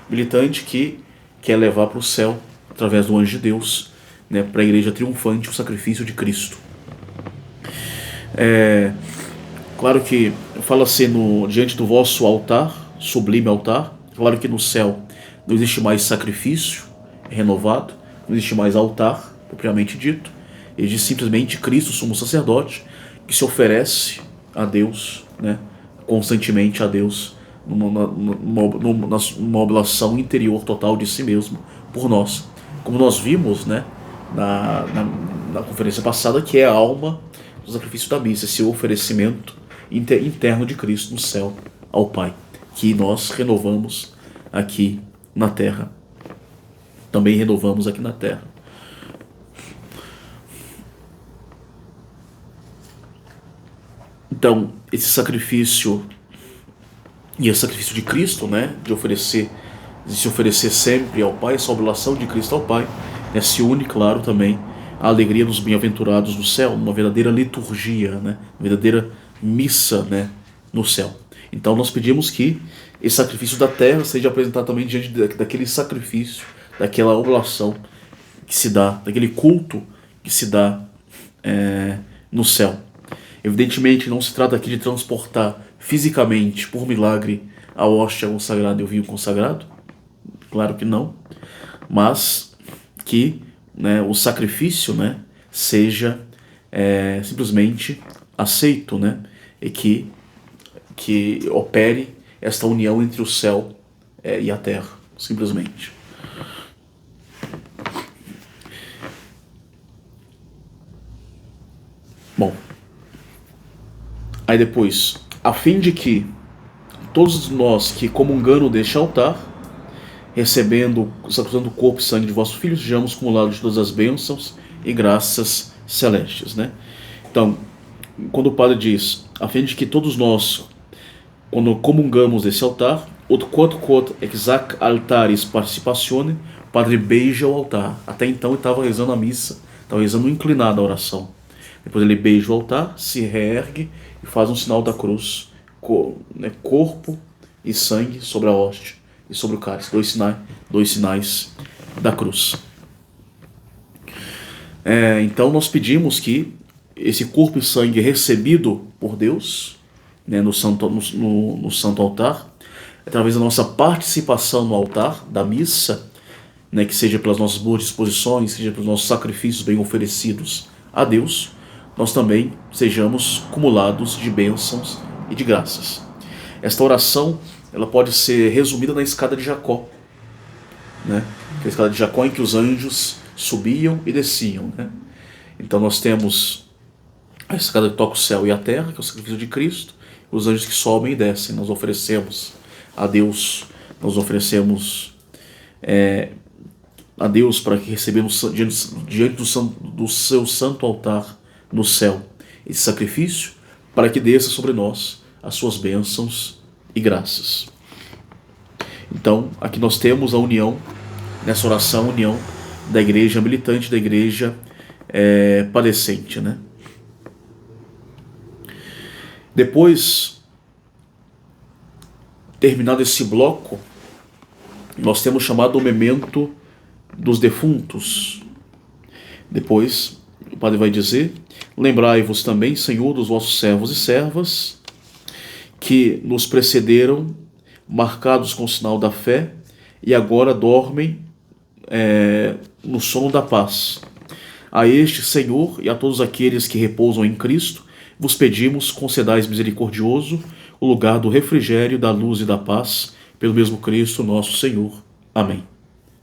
S1: militante que quer levar para o céu, através do anjo de Deus, né, para a igreja triunfante, o sacrifício de Cristo. Claro que fala-se diante do vosso altar, sublime altar. Claro que no céu não existe mais sacrifício renovado, não existe mais altar, propriamente dito. Existe simplesmente Cristo, sumo sacerdote, que se oferece a Deus, né, constantemente a Deus, numa oblação interior total de si mesmo por nós. Como nós vimos, né, na conferência passada, que é a alma do sacrifício da missa, esse oferecimento interno de Cristo no céu ao Pai, que nós renovamos aqui na terra. Também renovamos aqui na terra. Então, esse sacrifício, e o sacrifício de Cristo, né, de se oferecer sempre ao Pai, essa oblação de Cristo ao Pai, né, se une, claro, também a alegria dos bem-aventurados do céu, uma verdadeira liturgia, né, uma verdadeira missa, né, no céu. Então nós pedimos que esse sacrifício da terra seja apresentado também diante daquele sacrifício, daquela oblação que se dá, daquele culto que se dá no céu. Evidentemente não se trata aqui de transportar fisicamente, por milagre, a hóstia consagrada e o vinho consagrado, claro que não, mas que, né, o sacrifício, né, seja simplesmente aceito, né, e que opere esta união entre o céu e a terra, simplesmente. Bom, aí depois, a fim de que todos nós que comungando deste altar, recebendo, sacramentando o corpo e sangue de vosso Filho, sejamos acumulados de todas as bênçãos e graças celestes, né? Então, quando o padre diz, a fim de que todos nós, quando comungamos desse altar, ut quod exac altaris participatione, o padre beija o altar. Até então ele estava rezando a missa, estava rezando inclinado a oração. Depois ele beija o altar, se reergue e faz um sinal da cruz, corpo e sangue sobre a hóstia e sobre o cálice, dois sinais da cruz. Então nós pedimos que esse corpo e sangue recebido por Deus, né, no santo altar, através da nossa participação no altar da missa, né, que seja pelas nossas boas disposições, seja pelos nossos sacrifícios bem oferecidos a Deus, nós também sejamos cumulados de bênçãos e de graças. Esta oração, ela pode ser resumida na escada de Jacó, né? A escada de Jacó em que os anjos subiam e desciam, né? Então nós temos a escada que toca o céu e a terra, que é o sacrifício de Cristo, os anjos que sobem e descem. Nós oferecemos a Deus, a Deus para que recebamos diante do seu santo altar no céu esse sacrifício, para que desça sobre nós as suas bênçãos e graças. Então, aqui nós temos a união, nessa oração, a união da igreja militante, da igreja padecente, né? Depois, terminado esse bloco, nós temos chamado o memento dos defuntos. Depois, o padre vai dizer, Lembrai-vos também, Senhor, dos vossos servos e servas, que nos precederam, marcados com o sinal da fé, e agora dormem no sono da paz. A este, Senhor, e a todos aqueles que repousam em Cristo, vos pedimos, concedais misericordioso, o lugar do refrigério, da luz e da paz, pelo mesmo Cristo nosso Senhor. Amém.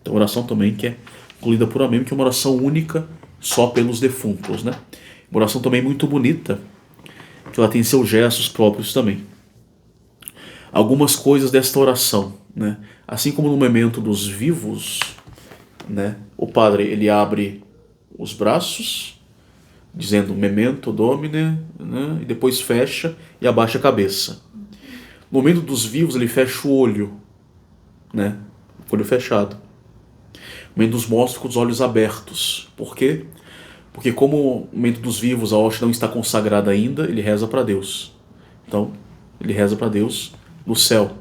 S1: Então, oração também que é concluída por amém, que é uma oração única só pelos defuntos, né? Uma oração também muito bonita, que ela tem seus gestos próprios também. Algumas coisas desta oração, né? Assim como no memento dos vivos, né? O padre, ele abre os braços, dizendo memento domine, né? E depois fecha e abaixa a cabeça. No momento dos vivos, ele fecha o olho, né? O olho fechado. No momento dos mortos, com os olhos abertos. Por quê? Porque como no momento dos vivos a hóstia não está consagrada ainda, ele reza para Deus. Então, ele reza para Deus no céu.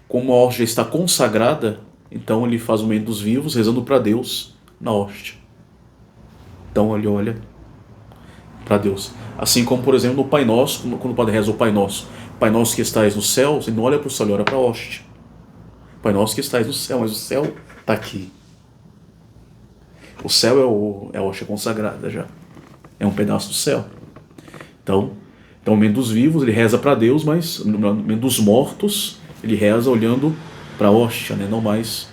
S1: Como a hóstia está consagrada, então ele faz o momento dos vivos rezando para Deus na hóstia. Então ele olha para Deus. Assim como, por exemplo, no Pai Nosso, quando o padre reza o Pai Nosso que estais no céu, ele não olha para o céu, ele olha para a hóstia. Pai Nosso que estais no céu, mas o céu está aqui. O céu é a hóstia consagrada já. É um pedaço do céu. Então no momento dos vivos ele reza para Deus, mas no momento dos mortos ele reza olhando para a hóstia, né? Não mais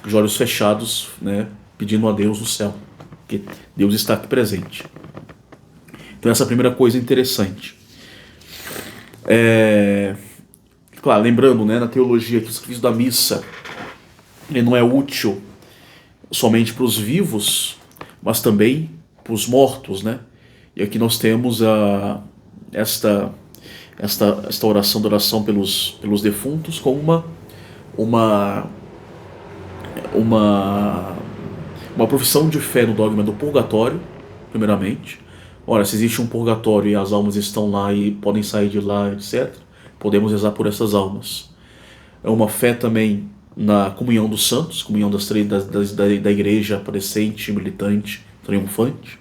S1: de olhos fechados, né? Pedindo a Deus no céu. Porque Deus está aqui presente. Então essa é a primeira coisa interessante. Claro, lembrando, né, na teologia que o sacrifício da missa ele não é útil somente para os vivos, mas também para os mortos, né? E aqui nós temos esta oração pelos defuntos como uma profissão de fé no dogma do purgatório, primeiramente. Ora, se existe um purgatório e as almas estão lá e podem sair de lá, etc., podemos rezar por essas almas. É uma fé também na comunhão dos santos, comunhão da igreja aparecente, militante, triunfante.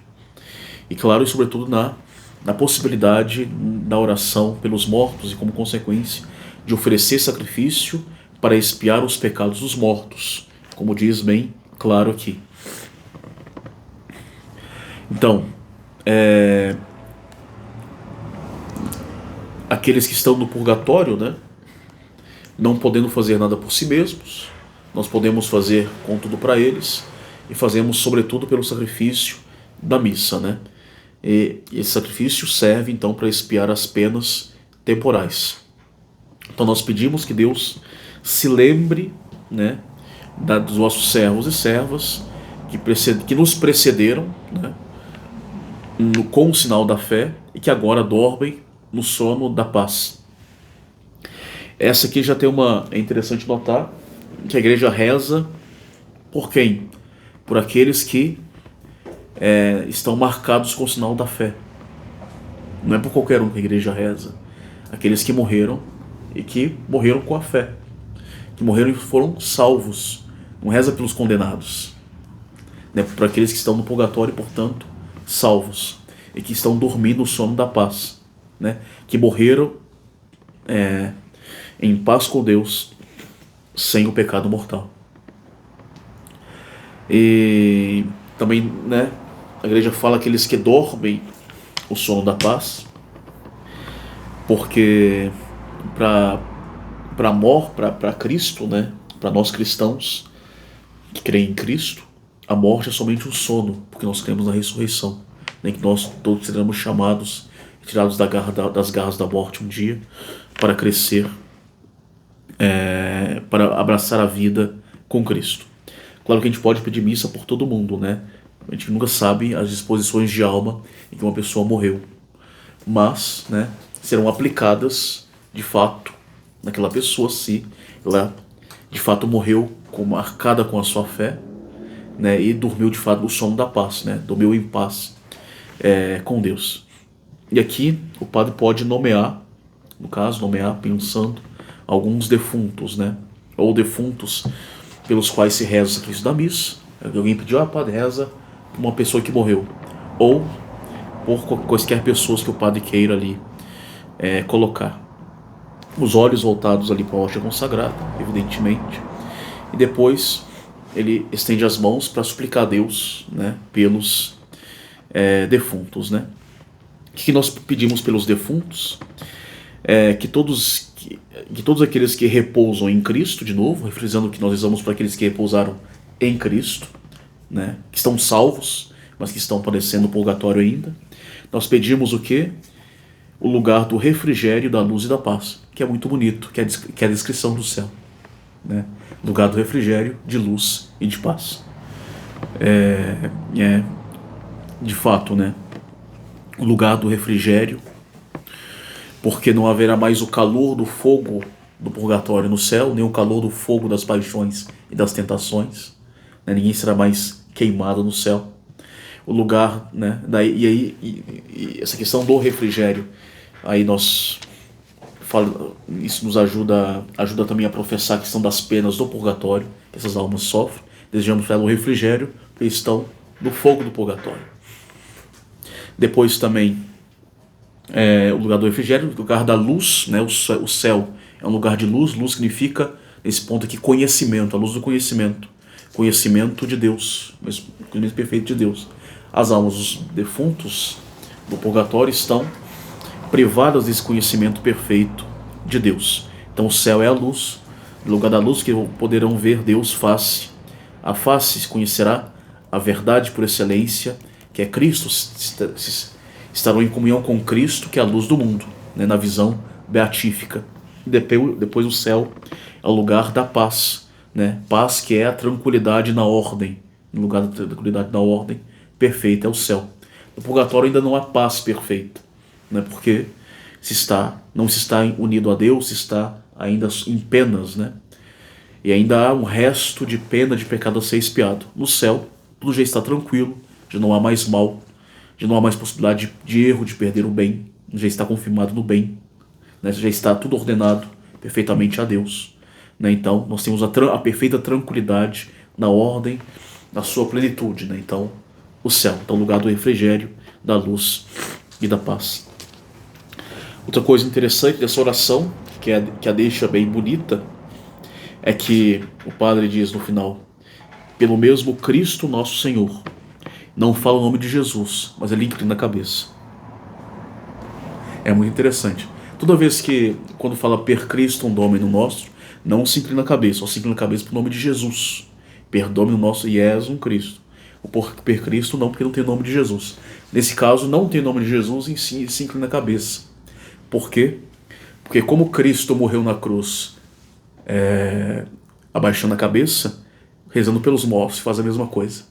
S1: E claro, e sobretudo na possibilidade da oração pelos mortos e como consequência de oferecer sacrifício para expiar os pecados dos mortos, como diz bem claro aqui. Então, aqueles que estão no purgatório, né, não podendo fazer nada por si mesmos, nós podemos fazer com tudo para eles e fazemos sobretudo pelo sacrifício da missa, né? E esse sacrifício serve então para expiar as penas temporais. Então nós pedimos que Deus se lembre, né, dos nossos servos e servas que nos precederam, né, com o sinal da fé e que agora dormem no sono da paz. Essa aqui já tem é interessante notar que a igreja reza por quem? Por aqueles que estão marcados com o sinal da fé. Não é por qualquer um que a igreja reza. Aqueles que morreram e que morreram com a fé. Que morreram e foram salvos. Não reza pelos condenados. Né? Por aqueles que estão no purgatório, portanto, salvos. E que estão dormindo no sono da paz. Né? Que morreram em paz com Deus, sem o pecado mortal. E também, né, a igreja fala aqueles que dormem o sono da paz, porque para Cristo, né, para nós cristãos que creem em Cristo, a morte é somente um sono, porque nós cremos na ressurreição, né, que nós todos seremos chamados, tirados das garras da morte um dia, para crescer, para abraçar a vida com Cristo. Claro que a gente pode pedir missa por todo mundo, né? A gente nunca sabe as disposições de alma em que uma pessoa morreu, mas, né, serão aplicadas de fato naquela pessoa se ela de fato morreu marcada com a sua fé, né, e dormiu de fato no sono da paz, né? Dormiu em paz com Deus. E aqui o padre pode nomear, no caso, pensando alguns defuntos, né? Ou defuntos pelos quais se reza o sacrifício da missa. Alguém pediu, padre, reza uma pessoa que morreu. Ou por quaisquer pessoas que o padre queira ali colocar. Os olhos voltados ali para a hóstia consagrada, evidentemente, e depois ele estende as mãos para suplicar a Deus, né, pelos defuntos, né? O que nós pedimos pelos defuntos? Que todos aqueles que repousam em Cristo, de novo, refrisando que nós rezamos para aqueles que repousaram em Cristo, né, que estão salvos, mas que estão padecendo o purgatório ainda. Nós pedimos o quê? O lugar do refrigério, da luz e da paz, que é muito bonito, que é a descrição do céu, né? Lugar do refrigério, de luz e de paz. De fato, né? O lugar do refrigério, porque não haverá mais o calor do fogo do purgatório no céu, nem o calor do fogo das paixões e das tentações, né? Ninguém será mais queimado no céu. O lugar, né? E essa questão do refrigério, aí isso nos ajuda também a professar a questão das penas do purgatório que essas almas sofrem. Desejamos para ela o refrigério, porque estão no fogo do purgatório. Depois também o lugar do refrigério, o lugar da luz, né? O céu é um lugar de luz. Luz significa, nesse ponto aqui, conhecimento, a luz do conhecimento. Conhecimento de Deus, o conhecimento perfeito de Deus. As almas dos defuntos do purgatório estão privadas desse conhecimento perfeito de Deus. Então o céu é a luz, no lugar da luz que poderão ver Deus face a face, se conhecerá a verdade por excelência, que é Cristo, estarão em comunhão com Cristo, que é a luz do mundo, né, na visão beatífica. Depois o céu é o lugar da paz, né? Paz que é a tranquilidade na ordem, no lugar da tranquilidade na ordem perfeita é o céu. No purgatório ainda não há paz perfeita, né? Porque não se está unido a Deus, se está ainda em penas, né? E ainda há um resto de pena, de pecado a ser expiado. No céu, tudo já está tranquilo, já não há mais mal, já não há mais possibilidade de erro, de perder o bem, já está confirmado no bem, né? Já está tudo ordenado perfeitamente a Deus, né? Então, nós temos a perfeita tranquilidade na ordem, na sua plenitude, né? Então, o céu, então, o lugar do refrigério, da luz e da paz. Outra coisa interessante dessa oração, que a deixa bem bonita, é que o padre diz no final: pelo mesmo Cristo nosso Senhor. Não fala o nome de Jesus, mas ele inclina a cabeça. É muito interessante. Toda vez que, quando fala per Christum Domino nosso, não se inclina a cabeça, só se inclina a cabeça para o nome de Jesus. Per Domino nosso Iesum Cristo. O per Cristo não, porque não tem o nome de Jesus. Nesse caso, não tem o nome de Jesus, em si se inclina a cabeça. Por quê? Porque como Cristo morreu na cruz, abaixando a cabeça, rezando pelos mortos, faz a mesma coisa.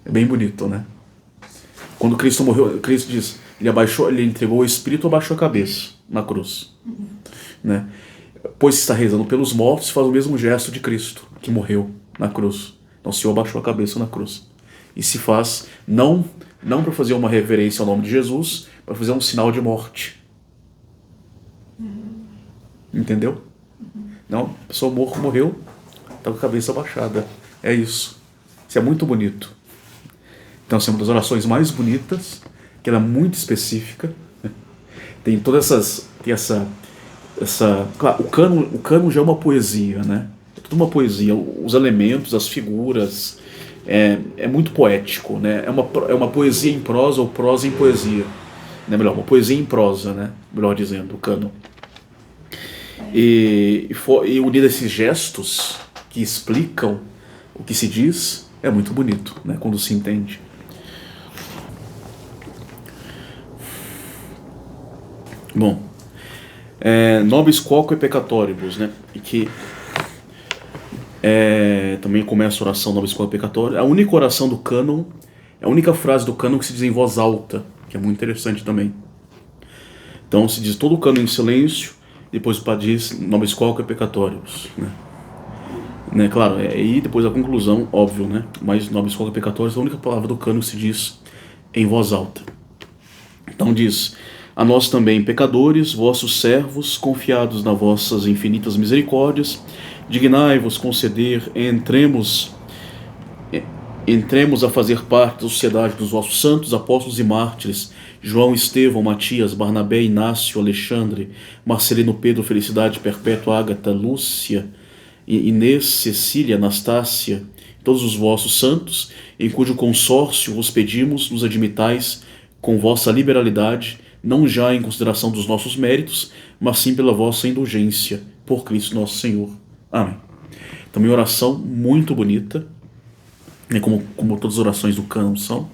S1: É bem bonito, né? Quando Cristo morreu, Cristo diz, ele entregou o Espírito, abaixou a cabeça na cruz, né? Pois está rezando pelos mortos, faz o mesmo gesto de Cristo, que morreu na cruz. Então o Senhor abaixou a cabeça na cruz. E se faz, não para fazer uma reverência ao nome de Jesus, para fazer um sinal de morte. Entendeu? Não, a pessoa morreu, está com a cabeça abaixada. É isso. Isso é muito bonito. Então, essa é uma das orações mais bonitas, que ela é muito específica. Tem todas essas... Claro, o cânon já é uma poesia, né? É tudo uma poesia. Os elementos, as figuras... É muito poético, né? É uma poesia em prosa ou prosa em poesia. Né? Melhor, uma poesia em prosa, né? Melhor dizendo, o cânon. E unir esses gestos que explicam o que se diz, é muito bonito, né? Quando se entende. Bom, nobis quoque peccatoribus, né? E que também começa a oração nobis quoque peccatoribus. A única oração do cânon, a única frase do cânon que se diz em voz alta, que é muito interessante também. Então se diz todo o cânon em silêncio, depois o padre diz nobis quoque peccatoribus, né? Claro, e depois a conclusão, óbvio, né? Mas nobis quoque peccatoribus é a única palavra do cânon que se diz em voz alta. Então diz: a nós também, pecadores, vossos servos, confiados nas vossas infinitas misericórdias, dignai-vos conceder, entremos entremos a fazer parte da sociedade dos vossos santos, apóstolos e mártires, João, Estevão, Matias, Barnabé, Inácio, Alexandre, Marcelino, Pedro, Felicidade, Perpétua, Ágata, Lúcia, Inês, Cecília, Anastácia, todos os vossos santos, em cujo consórcio vos pedimos, nos admitais com vossa liberalidade, não já em consideração dos nossos méritos, mas sim pela vossa indulgência, por Cristo nosso Senhor. Amém. Também oração muito bonita, né, como todas as orações do cânon são.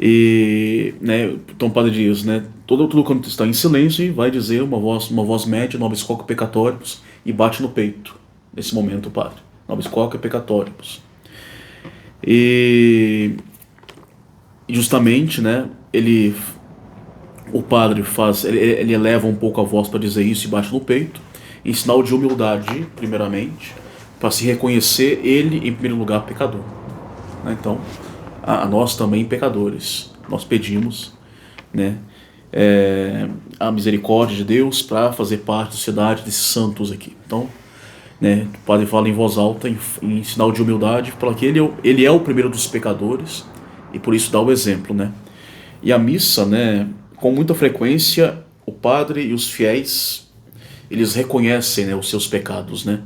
S1: E, né, então o padre diz, né, todo quando está em silêncio e vai dizer uma voz média, nobis quoque peccatoribus, e bate no peito, nesse momento o padre, nobis quoque peccatoribus. E justamente, né, o padre ele eleva um pouco a voz para dizer isso e bate no peito, em sinal de humildade, primeiramente, para se reconhecer ele, em primeiro lugar, pecador. Então, a nós também, pecadores, nós pedimos, né, a misericórdia de Deus para fazer parte da sociedade desses santos aqui. Então, né, o padre fala em voz alta, em sinal de humildade, para que ele é o primeiro dos pecadores e por isso dá o exemplo, né? E a missa, né, com muita frequência, o padre e os fiéis, eles reconhecem, né, os seus pecados, né,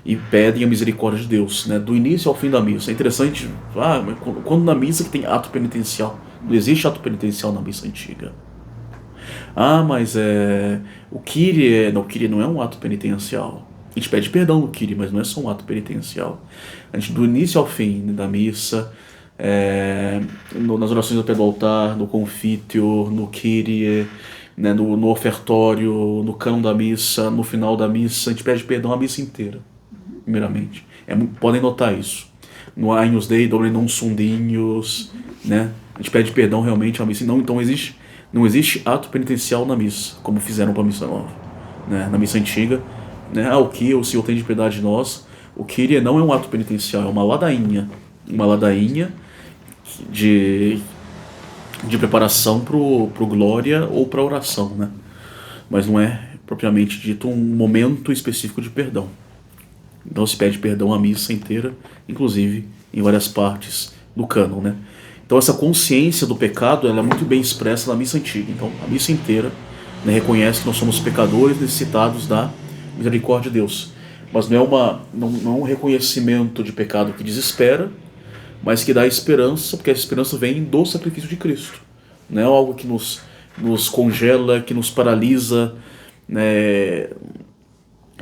S1: e pedem a misericórdia de Deus, né, do início ao fim da missa. É interessante, quando na missa que tem ato penitencial, não existe ato penitencial na missa antiga. Mas o Kyrie não é um ato penitencial. A gente pede perdão no Kyrie, mas não é só um ato penitencial. A gente, do início ao fim da missa, nas orações ao pé do altar, no confiteor, no Kyrie, né, no ofertório, no cânon da missa, no final da missa, a gente pede perdão a missa inteira, primeiramente. Podem notar isso. No Agnus Dei, Domine non sum dignus, né? A gente pede perdão realmente a missa. Então não existe ato penitencial na missa, como fizeram para a missa nova, né? Na missa antiga, né? O que o Senhor tem de piedade de nós. O Kyrie não é um ato penitencial, é uma ladainha de preparação pro glória ou para oração, né? Mas não é propriamente dito um momento específico de perdão. Então se pede perdão à missa inteira, inclusive em várias partes do cânon, né? Então essa consciência do pecado, ela é muito bem expressa na missa antiga. Então a missa inteira, né, reconhece que nós somos pecadores necessitados da misericórdia de Deus. Mas não é um reconhecimento de pecado que desespera, mas que dá esperança, porque a esperança vem do sacrifício de Cristo. Não é algo que nos congela, que nos paralisa, né,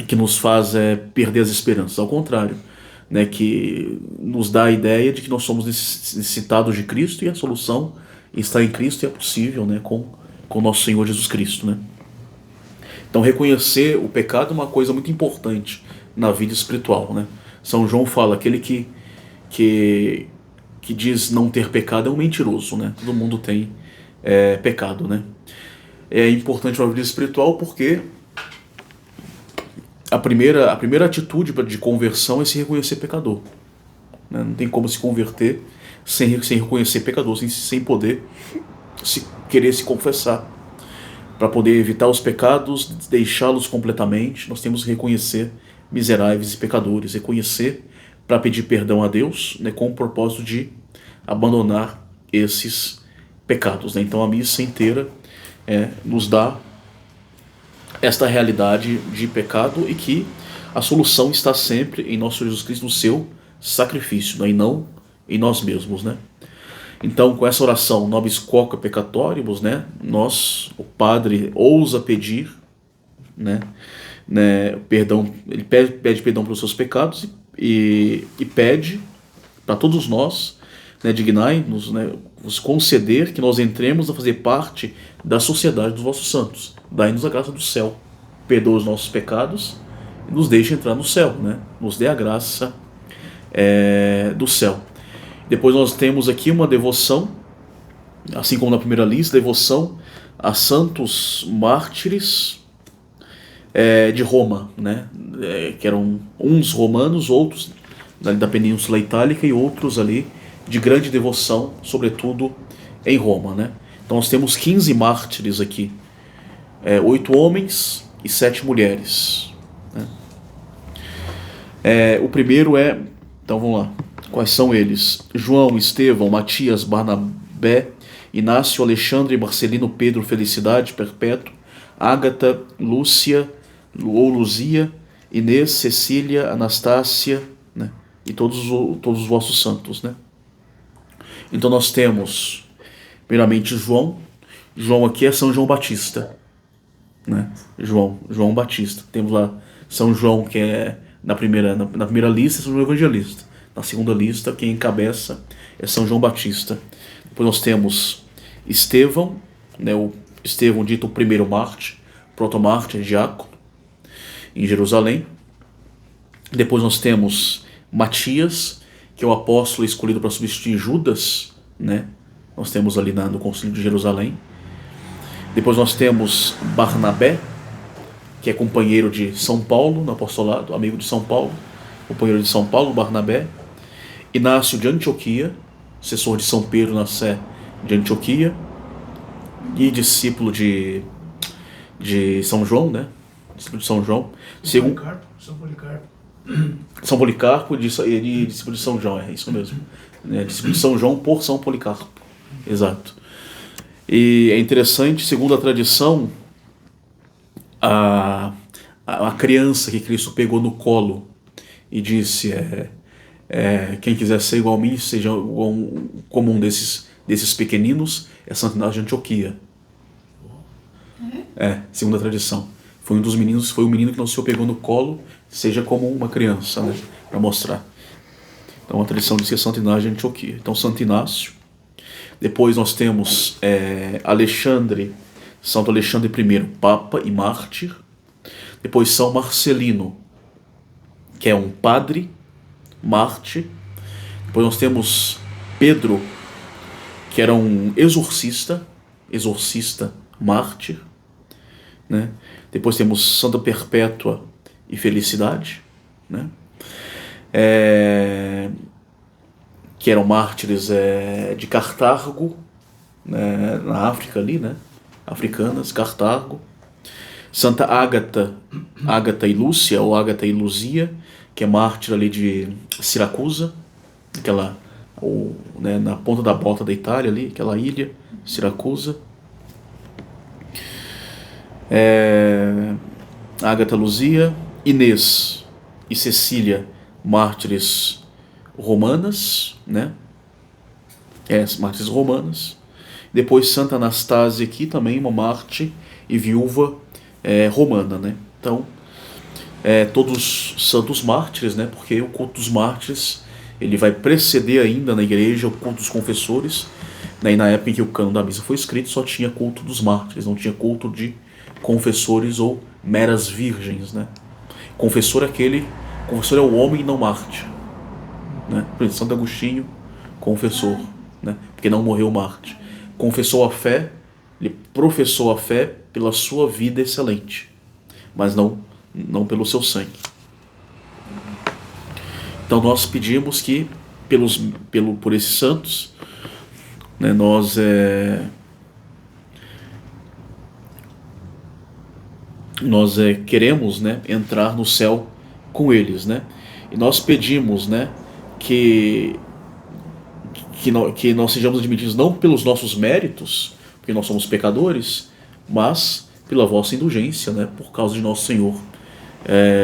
S1: que nos faz perder as esperanças. Ao contrário, né, que nos dá a ideia de que nós somos necessitados de Cristo e a solução está em Cristo e é possível, né, com o nosso Senhor Jesus Cristo, né? Então reconhecer o pecado é uma coisa muito importante na vida espiritual, né? São João fala, aquele que diz não ter pecado é um mentiroso, né? Todo mundo tem pecado, né? É importante na vida espiritual porque a primeira atitude de conversão é se reconhecer pecador, né? Não tem como se converter sem reconhecer pecador, sem poder querer se confessar. Para poder evitar os pecados, deixá-los completamente, nós temos que reconhecer miseráveis e pecadores, reconhecer para pedir perdão a Deus, né, com o propósito de abandonar esses pecados, né? Então a missa inteira nos dá esta realidade de pecado e que a solução está sempre em nosso Jesus Cristo, no seu sacrifício, né, e não em nós mesmos, né? Então, com essa oração, nobis quoque peccatoribus, né, o padre ousa pedir, né, perdão, ele pede perdão pelos seus pecados e pede para todos nós, né, dignai-nos, né, vos conceder que nós entremos a fazer parte da sociedade dos vossos santos. Dai-nos a graça do céu, perdoa os nossos pecados e nos deixe entrar no céu, né, nos dê a graça do céu. Depois nós temos aqui uma devoção, assim como na primeira lista, devoção a santos mártires de Roma, né? Que eram uns romanos, outros da Península Itálica e outros ali de grande devoção, sobretudo em Roma, né? Então nós temos 15 mártires aqui, 8 homens e 7 mulheres, né? O primeiro então vamos lá. Quais são eles? João, Estevão, Matias, Barnabé, Inácio, Alexandre, Marcelino, Pedro, Felicidade, Perpétuo, Ágata, Lúcia ou Luzia, Inês, Cecília, Anastácia, né? E todos os vossos santos, né? Então nós temos, primeiramente, João. João aqui é São João Batista, né? João Batista. Temos lá São João, que é na primeira lista, São João Evangelista. Na segunda lista, quem encabeça é São João Batista. Depois nós temos Estevão, né? O Estevão, dito o primeiro mártir, protomártir, diácono, em Jerusalém. Depois nós temos Matias, que é o apóstolo escolhido para substituir Judas, né? Nós temos ali no Concílio de Jerusalém. Depois nós temos Barnabé, que é companheiro de São Paulo no apostolado, amigo de São Paulo, companheiro de São Paulo, Barnabé. Inácio de Antioquia, sucessor de São Pedro na Sé de Antioquia, e discípulo de São João, né? Discípulo de São João. São Policarpo e discípulo de São João, é isso mesmo. Discípulo de São João por São Policarpo. Exato. E é interessante, segundo a tradição, a criança que Cristo pegou no colo e disse: quem quiser ser igual a mim, seja como um desses pequeninos, é Santo Inácio de Antioquia. Segundo a tradição. Foi um dos meninos, foi o menino que Nosso Senhor pegou no colo, seja como uma criança, né? Para mostrar. Então a tradição diz que é Santo Inácio de Antioquia. Então Santo Inácio. Depois nós temos Alexandre, Santo Alexandre I, Papa e Mártir. Depois São Marcelino, que é um padre, mártir. Depois nós temos Pedro, que era um exorcista, mártir, né? Depois temos Santa Perpétua e Felicidade, né? Que eram mártires de Cartago, né? Na África ali, né? Africanas, Cartago. Santa Ágata e Lúcia, ou Ágata e Luzia, que é mártir ali de Siracusa, na ponta da bota da Itália ali, aquela ilha, Siracusa. Ágata, Luzia, Inês e Cecília, mártires romanas, né? Mártires romanas. Depois Santa Anastásia aqui, também uma mártir e viúva romana, né? Então, todos santos mártires, né? Porque o culto dos mártires ele vai preceder ainda na igreja o culto dos confessores. Daí, na época em que o cânon da missa foi escrito, só tinha culto dos mártires, não tinha culto de confessores ou meras virgens, né? Confessor é o homem e não mártir, né? Por exemplo, Santo Agostinho, confessor, né? Porque não morreu mártir. Confessou a fé, ele professou a fé pela sua vida excelente, mas não pelo seu sangue. Então nós pedimos que por esses santos, né, nós queremos, né, entrar no céu com eles, né? E nós pedimos, né, que nós sejamos admitidos não pelos nossos méritos, porque nós somos pecadores, mas pela vossa indulgência, né, por causa de nosso Senhor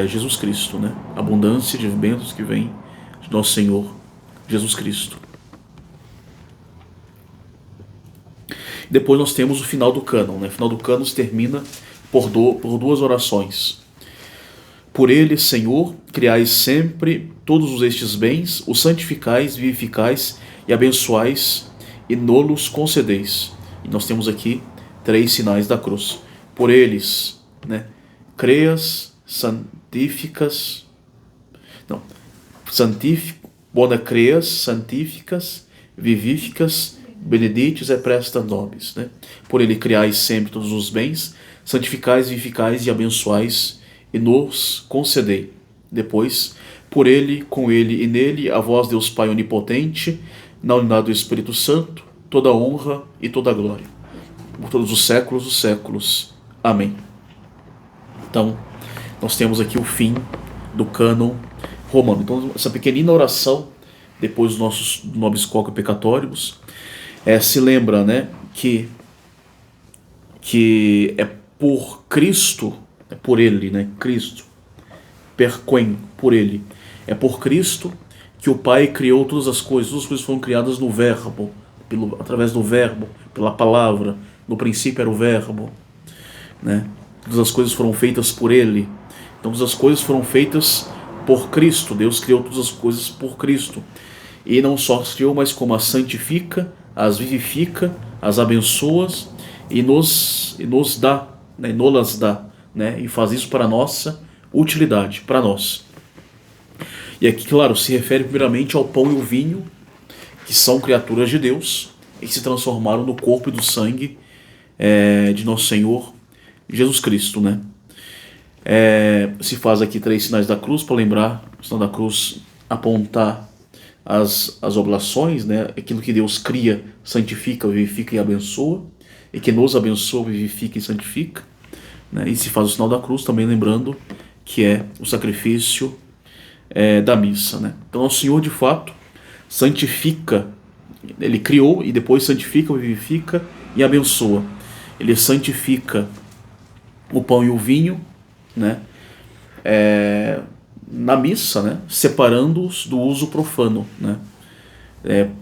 S1: Jesus Cristo, né? Abundância de bênçãos que vem de nosso Senhor Jesus Cristo. Depois nós temos o final do cânon, né? O final do cânon termina por duas orações. Por ele, Senhor, criais sempre todos estes bens, os santificais, vivificais e abençoais, e nolos concedeis. E nós temos aqui 3 sinais da cruz. Por eles, né, bona creas, santificas, vivificas, beneditis et presta nobis, né? Por ele criais sempre todos os bens, santificais, vivificais e abençoais, e nos concedei. Depois, por ele, com ele e nele, a vós, Deus Pai onipotente, na unidade do Espírito Santo, toda honra e toda glória, por todos os séculos dos séculos. Amém. Então, nós temos aqui o fim do cânon romano. Então, essa pequenina oração depois dos nossos nobis quoque pecatórios, se lembra, né, que é por Cristo, é por Ele, né, Cristo, per quem, por Ele, é por Cristo que o Pai criou todas as coisas foram criadas no Verbo, através do Verbo, pela palavra, no princípio era o Verbo, né? Todas as coisas foram feitas por Ele, então todas as coisas foram feitas por Cristo. Deus criou todas as coisas por Cristo, e não só as criou, mas como as santifica, as vivifica, as abençoa e nos dá, né? Nos dá, né? E faz isso para a nossa utilidade, para nós. E aqui, claro, se refere primeiramente ao pão e o vinho, que são criaturas de Deus e que se transformaram no corpo e do sangue de nosso Senhor Jesus Cristo, né? Se faz aqui 3 sinais da cruz para lembrar, o sinal da cruz apontar as oblações, né? Aquilo que Deus cria, santifica, vivifica e abençoa, e que nos abençoa, vivifica e santifica, né? E se faz o sinal da cruz também lembrando que é o sacrifício da missa, né? Então o Senhor de fato santifica, Ele criou e depois santifica, vivifica e abençoa. Ele santifica o pão e o vinho, né? Na missa, né? Separando-os do uso profano, né?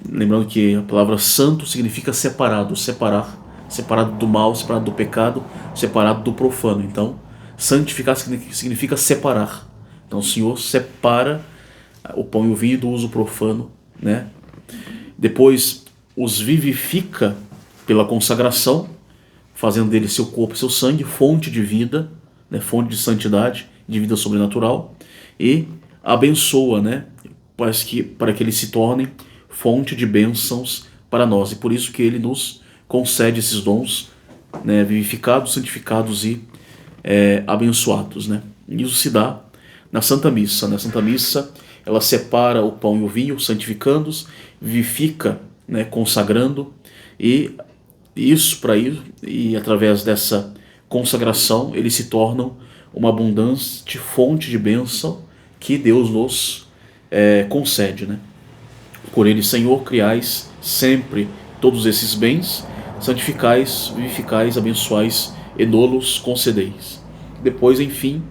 S1: Lembrando que a palavra santo significa separado, separado do mal, separado do pecado, separado do profano. Então santificar significa separar. Então o Senhor separa o pão e o vinho do uso profano, né? Depois os vivifica pela consagração, fazendo dele seu corpo e seu sangue, fonte de vida, né? Fonte de santidade, de vida sobrenatural, e abençoa, né? Para que eles se tornem fonte de bênçãos para nós. E por isso que ele nos concede esses dons, né? Vivificados, santificados e abençoados, né? Isso se dá na Santa Missa. Na Santa Missa, ela separa o pão e o vinho, santificando-os, vivifica, né, consagrando, e através dessa consagração, eles se tornam uma abundante fonte de bênção que Deus nos concede, né? Por ele, Senhor, criais sempre todos esses bens, santificais, vivificais, abençoais e nolos concedeis. Depois, enfim,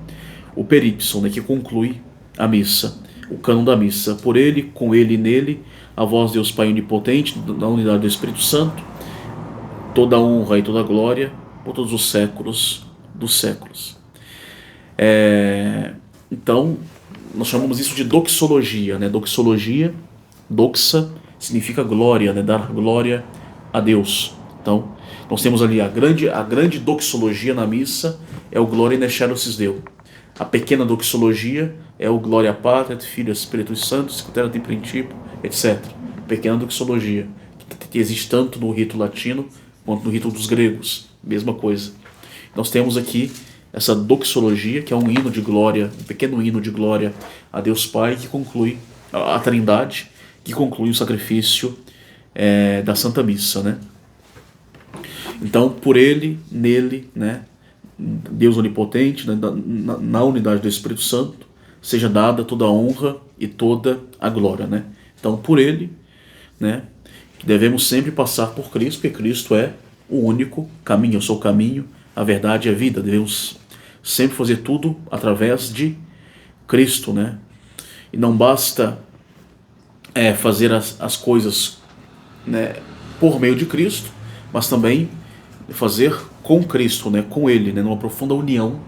S1: o perípson, né, que conclui a missa, o cânon da missa. Por ele, com ele e nele, a vós, Deus Pai onipotente, na unidade do Espírito Santo, toda honra e toda glória por todos os séculos dos séculos. Então, nós chamamos isso de doxologia, né? Doxologia, doxa, significa glória, né? Dar glória a Deus. Então, nós temos ali a grande doxologia na missa, é o Gloria in excelsis Deo. A pequena doxologia é o Glória Patri, et Filio, et Spiritus Sanctus, sicut erat in principio, etc. Pequena doxologia, que existe tanto no rito latino quanto no rito dos gregos. Mesma coisa. Nós temos aqui essa doxologia, que é um hino de glória, um pequeno hino de glória a Deus Pai, que conclui a Trindade, que conclui o sacrifício da Santa Missa, né? Então, por ele, nele, né, Deus onipotente, né, na unidade do Espírito Santo, seja dada toda a honra e toda a glória, né? Então, por ele, né, devemos sempre passar por Cristo, porque Cristo é o único caminho. Eu sou o caminho, a verdade e a vida. Devemos sempre fazer tudo através de Cristo, né? E não basta fazer as coisas, né, por meio de Cristo, mas também fazer com Cristo, né, com Ele, né, numa profunda união,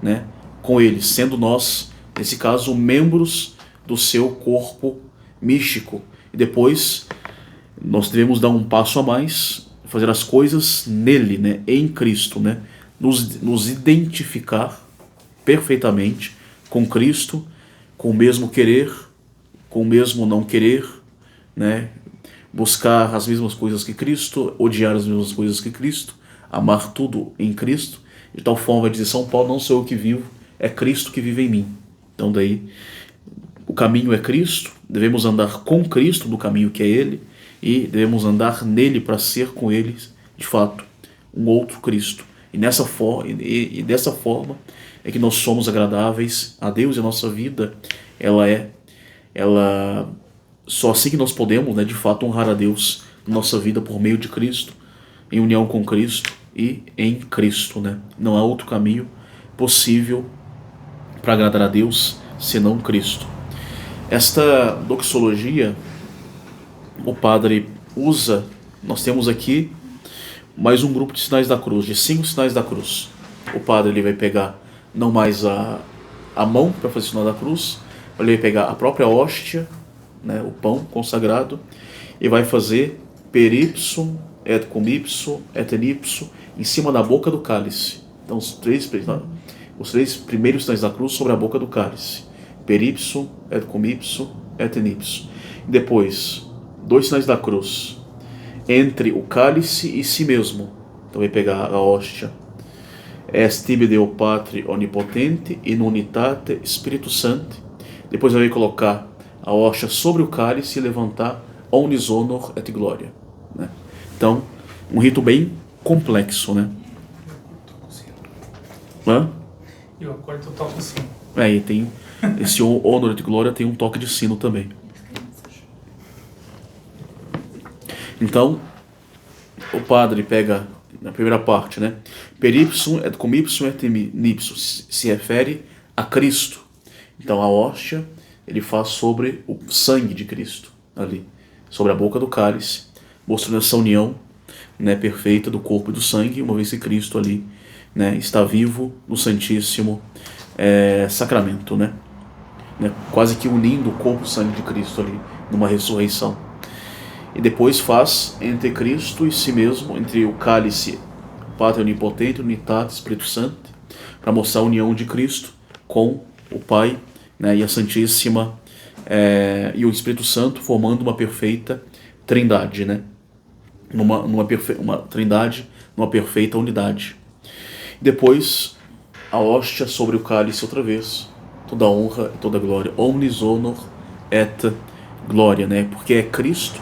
S1: né, com Ele, sendo nós, nesse caso, membros do seu corpo místico. E depois nós devemos dar um passo a mais, fazer as coisas nele, né, em Cristo, né, nos identificar perfeitamente com Cristo, com o mesmo querer, com o mesmo não querer, né, buscar as mesmas coisas que Cristo, odiar as mesmas coisas que Cristo, amar tudo em Cristo. De tal forma, vai dizer São Paulo, não sou eu que vivo, é Cristo que vive em mim. Então daí, o caminho é Cristo, devemos andar com Cristo no caminho que é Ele, e devemos andar nele para ser com Ele, de fato, um outro Cristo. E dessa forma é que nós somos agradáveis a Deus, e a nossa vida ela só assim que nós podemos, né, de fato, honrar a Deus na nossa vida por meio de Cristo, em união com Cristo e em Cristo, né? Não há outro caminho possível para agradar a Deus senão Cristo. Esta doxologia, o padre usa, nós temos aqui mais um grupo de sinais da cruz, de 5 sinais da cruz. O padre ele vai pegar não mais a mão para fazer o sinal da cruz, ele vai pegar a própria hóstia, né, o pão consagrado, e vai fazer per ipsum, et cum ipsum, et in ipsum, em cima da boca do cálice. Então os três primeiros sinais da cruz sobre a boca do cálice. Per ipsum, et cum ipsum, et in ipsum. Depois, 2 sinais da cruz entre o cálice e si mesmo. Então vai pegar a hóstia. Est tibi Deo Patri Onipotente in unitate Spiritus Sancti. Depois vai colocar a hóstia sobre o cálice e levantar Omnis Honor et Gloria, né? Então, um rito bem complexo, né? Hã?
S2: E o acorde toca o sino.
S1: E tem esse Honor et Gloria, tem um toque de sino também. Então, o padre pega na primeira parte, né? Per ipsum et cum ipsum et in ipsum, se refere a Cristo. Então a hóstia ele faz sobre o sangue de Cristo ali, sobre a boca do cálice, mostrando essa união, né, perfeita do corpo e do sangue, uma vez que Cristo ali, né, está vivo no Santíssimo Sacramento, né? Quase que unindo o corpo e o sangue de Cristo ali numa ressurreição. E depois faz entre Cristo e si mesmo, entre o cálice Pátria Onipotente, Unitate, Espírito Santo, para mostrar a união de Cristo com o Pai, né, e a Santíssima e o Espírito Santo, formando uma perfeita trindade, né? Uma trindade, numa perfeita unidade. Depois, a hóstia sobre o cálice outra vez, toda honra e toda glória, omnis honor et gloria, né? Porque é Cristo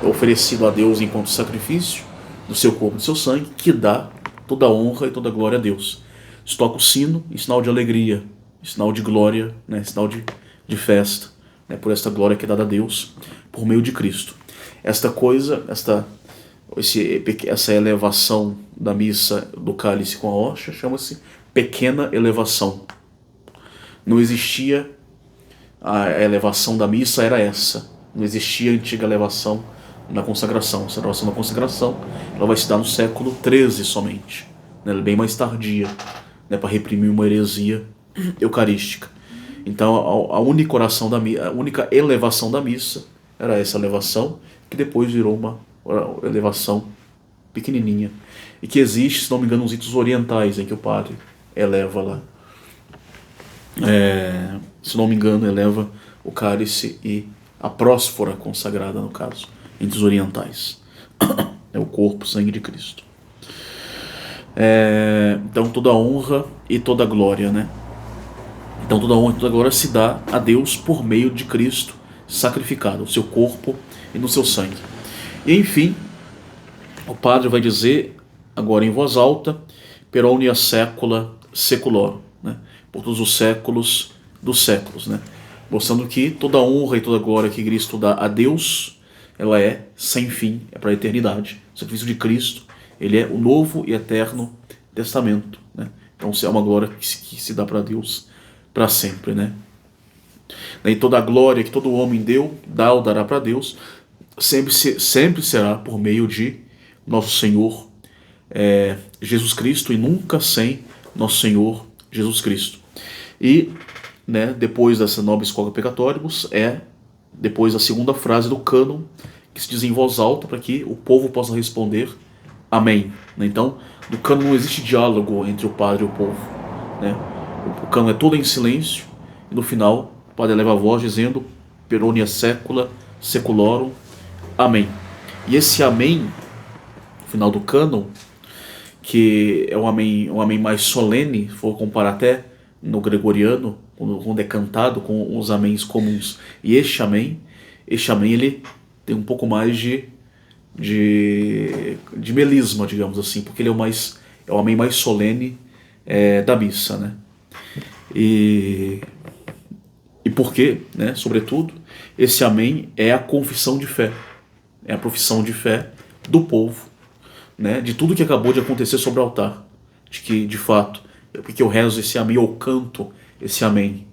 S1: oferecido a Deus enquanto sacrifício do seu corpo e do seu sangue, que dá toda a honra e toda a glória a Deus. Se toca o sino em sinal de alegria, em sinal de glória, né, em sinal de festa, né, por esta glória que é dada a Deus por meio de Cristo. Esta coisa, essa elevação da missa do cálice com a hóstia chama-se pequena elevação. Não existia a elevação da missa, era essa. Não existia a antiga elevação na consagração. Essa elevação da consagração ela vai se dar no século XIII somente, né? Ela é bem mais tardia, né, para reprimir uma heresia eucarística. Então a única oração a única elevação da missa era essa elevação, que depois virou uma elevação pequenininha, e que existe, se não me engano, nos ritos orientais em que o padre eleva lá, se não me engano, eleva o cálice e a prósfora consagrada, no caso, entre os orientais. É o corpo, o sangue de Cristo. Então toda honra e toda glória, né? Então toda honra e toda glória se dá a Deus por meio de Cristo sacrificado, no seu corpo e no seu sangue. E enfim, o padre vai dizer, agora em voz alta, per omnia saecula saeculorum, né? Por todos os séculos dos séculos, né? Mostrando que toda honra e toda glória que Cristo dá a Deus, ela é sem fim, é para a eternidade. O sacrifício de Cristo, ele é o novo e eterno testamento, né? Então é uma glória que se dá para Deus para sempre, né? E toda a glória que todo homem dá ou dará para Deus, sempre será por meio de nosso Senhor Jesus Cristo, e nunca sem nosso Senhor Jesus Cristo. E, né, depois dessa nobis quoque peccatoribus, depois a segunda frase do cânon, que se diz em voz alta para que o povo possa responder amém. Então, no cânon não existe diálogo entre o padre e o povo, né? O cânon é todo em silêncio, e no final o padre eleva a voz dizendo per omnia saecula saeculorum amém. E esse amém, no final do cânon, que é um amém mais solene, se for comparar até no gregoriano, quando é cantado com os améns comuns, e este amém ele tem um pouco mais de melisma, digamos assim, porque ele é o amém mais solene da missa, né? E porque, né, sobretudo, esse amém é a confissão de fé, é a profissão de fé do povo, né, de tudo que acabou de acontecer sobre o altar, de que, de fato, porque eu rezo esse amém, eu canto esse amém,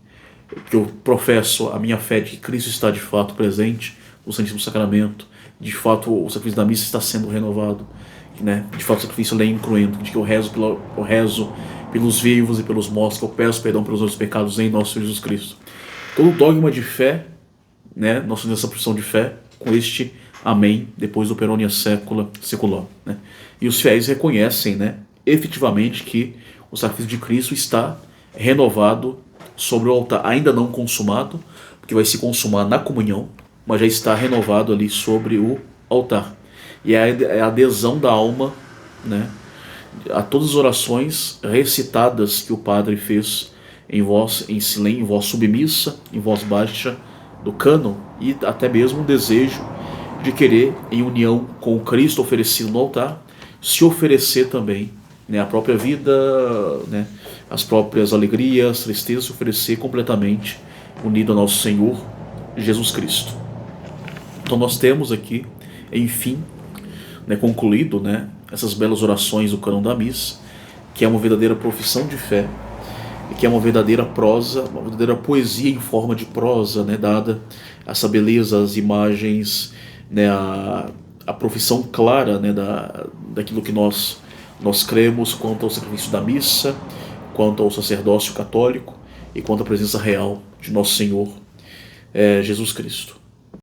S1: porque eu professo a minha fé de que Cristo está de fato presente no Santíssimo Sacramento, de fato o sacrifício da missa está sendo renovado, né, de fato o sacrifício é incruento, de que eu rezo pelos vivos e pelos mortos, que eu peço perdão pelos nossos pecados em nosso Senhor Jesus Cristo. Todo dogma de fé, né, nós fazemos essa profissão de fé com este amém, depois do peronia secular, né? E os fiéis reconhecem, né, efetivamente que o sacrifício de Cristo está renovado sobre o altar, ainda não consumado, porque vai se consumar na comunhão, mas já está renovado ali sobre o altar. E é a adesão da alma, né, a todas as orações recitadas que o padre fez em voz em silêncio, em voz submissa, em voz baixa do cânon, e até mesmo um desejo de querer, em união com o Cristo oferecido no altar, se oferecer também, né, a própria vida, né, as próprias alegrias, tristezas, se oferecer completamente unido ao nosso Senhor Jesus Cristo. Então nós temos aqui, enfim, né, concluído, né, essas belas orações do cânon da missa, que é uma verdadeira profissão de fé, e que é uma verdadeira prosa, uma verdadeira poesia em forma de prosa, né, dada essa beleza, as imagens, né, a profissão clara, né, daquilo que nós cremos quanto ao sacrifício da missa, quanto ao sacerdócio católico e quanto à presença real de nosso Senhor Jesus Cristo.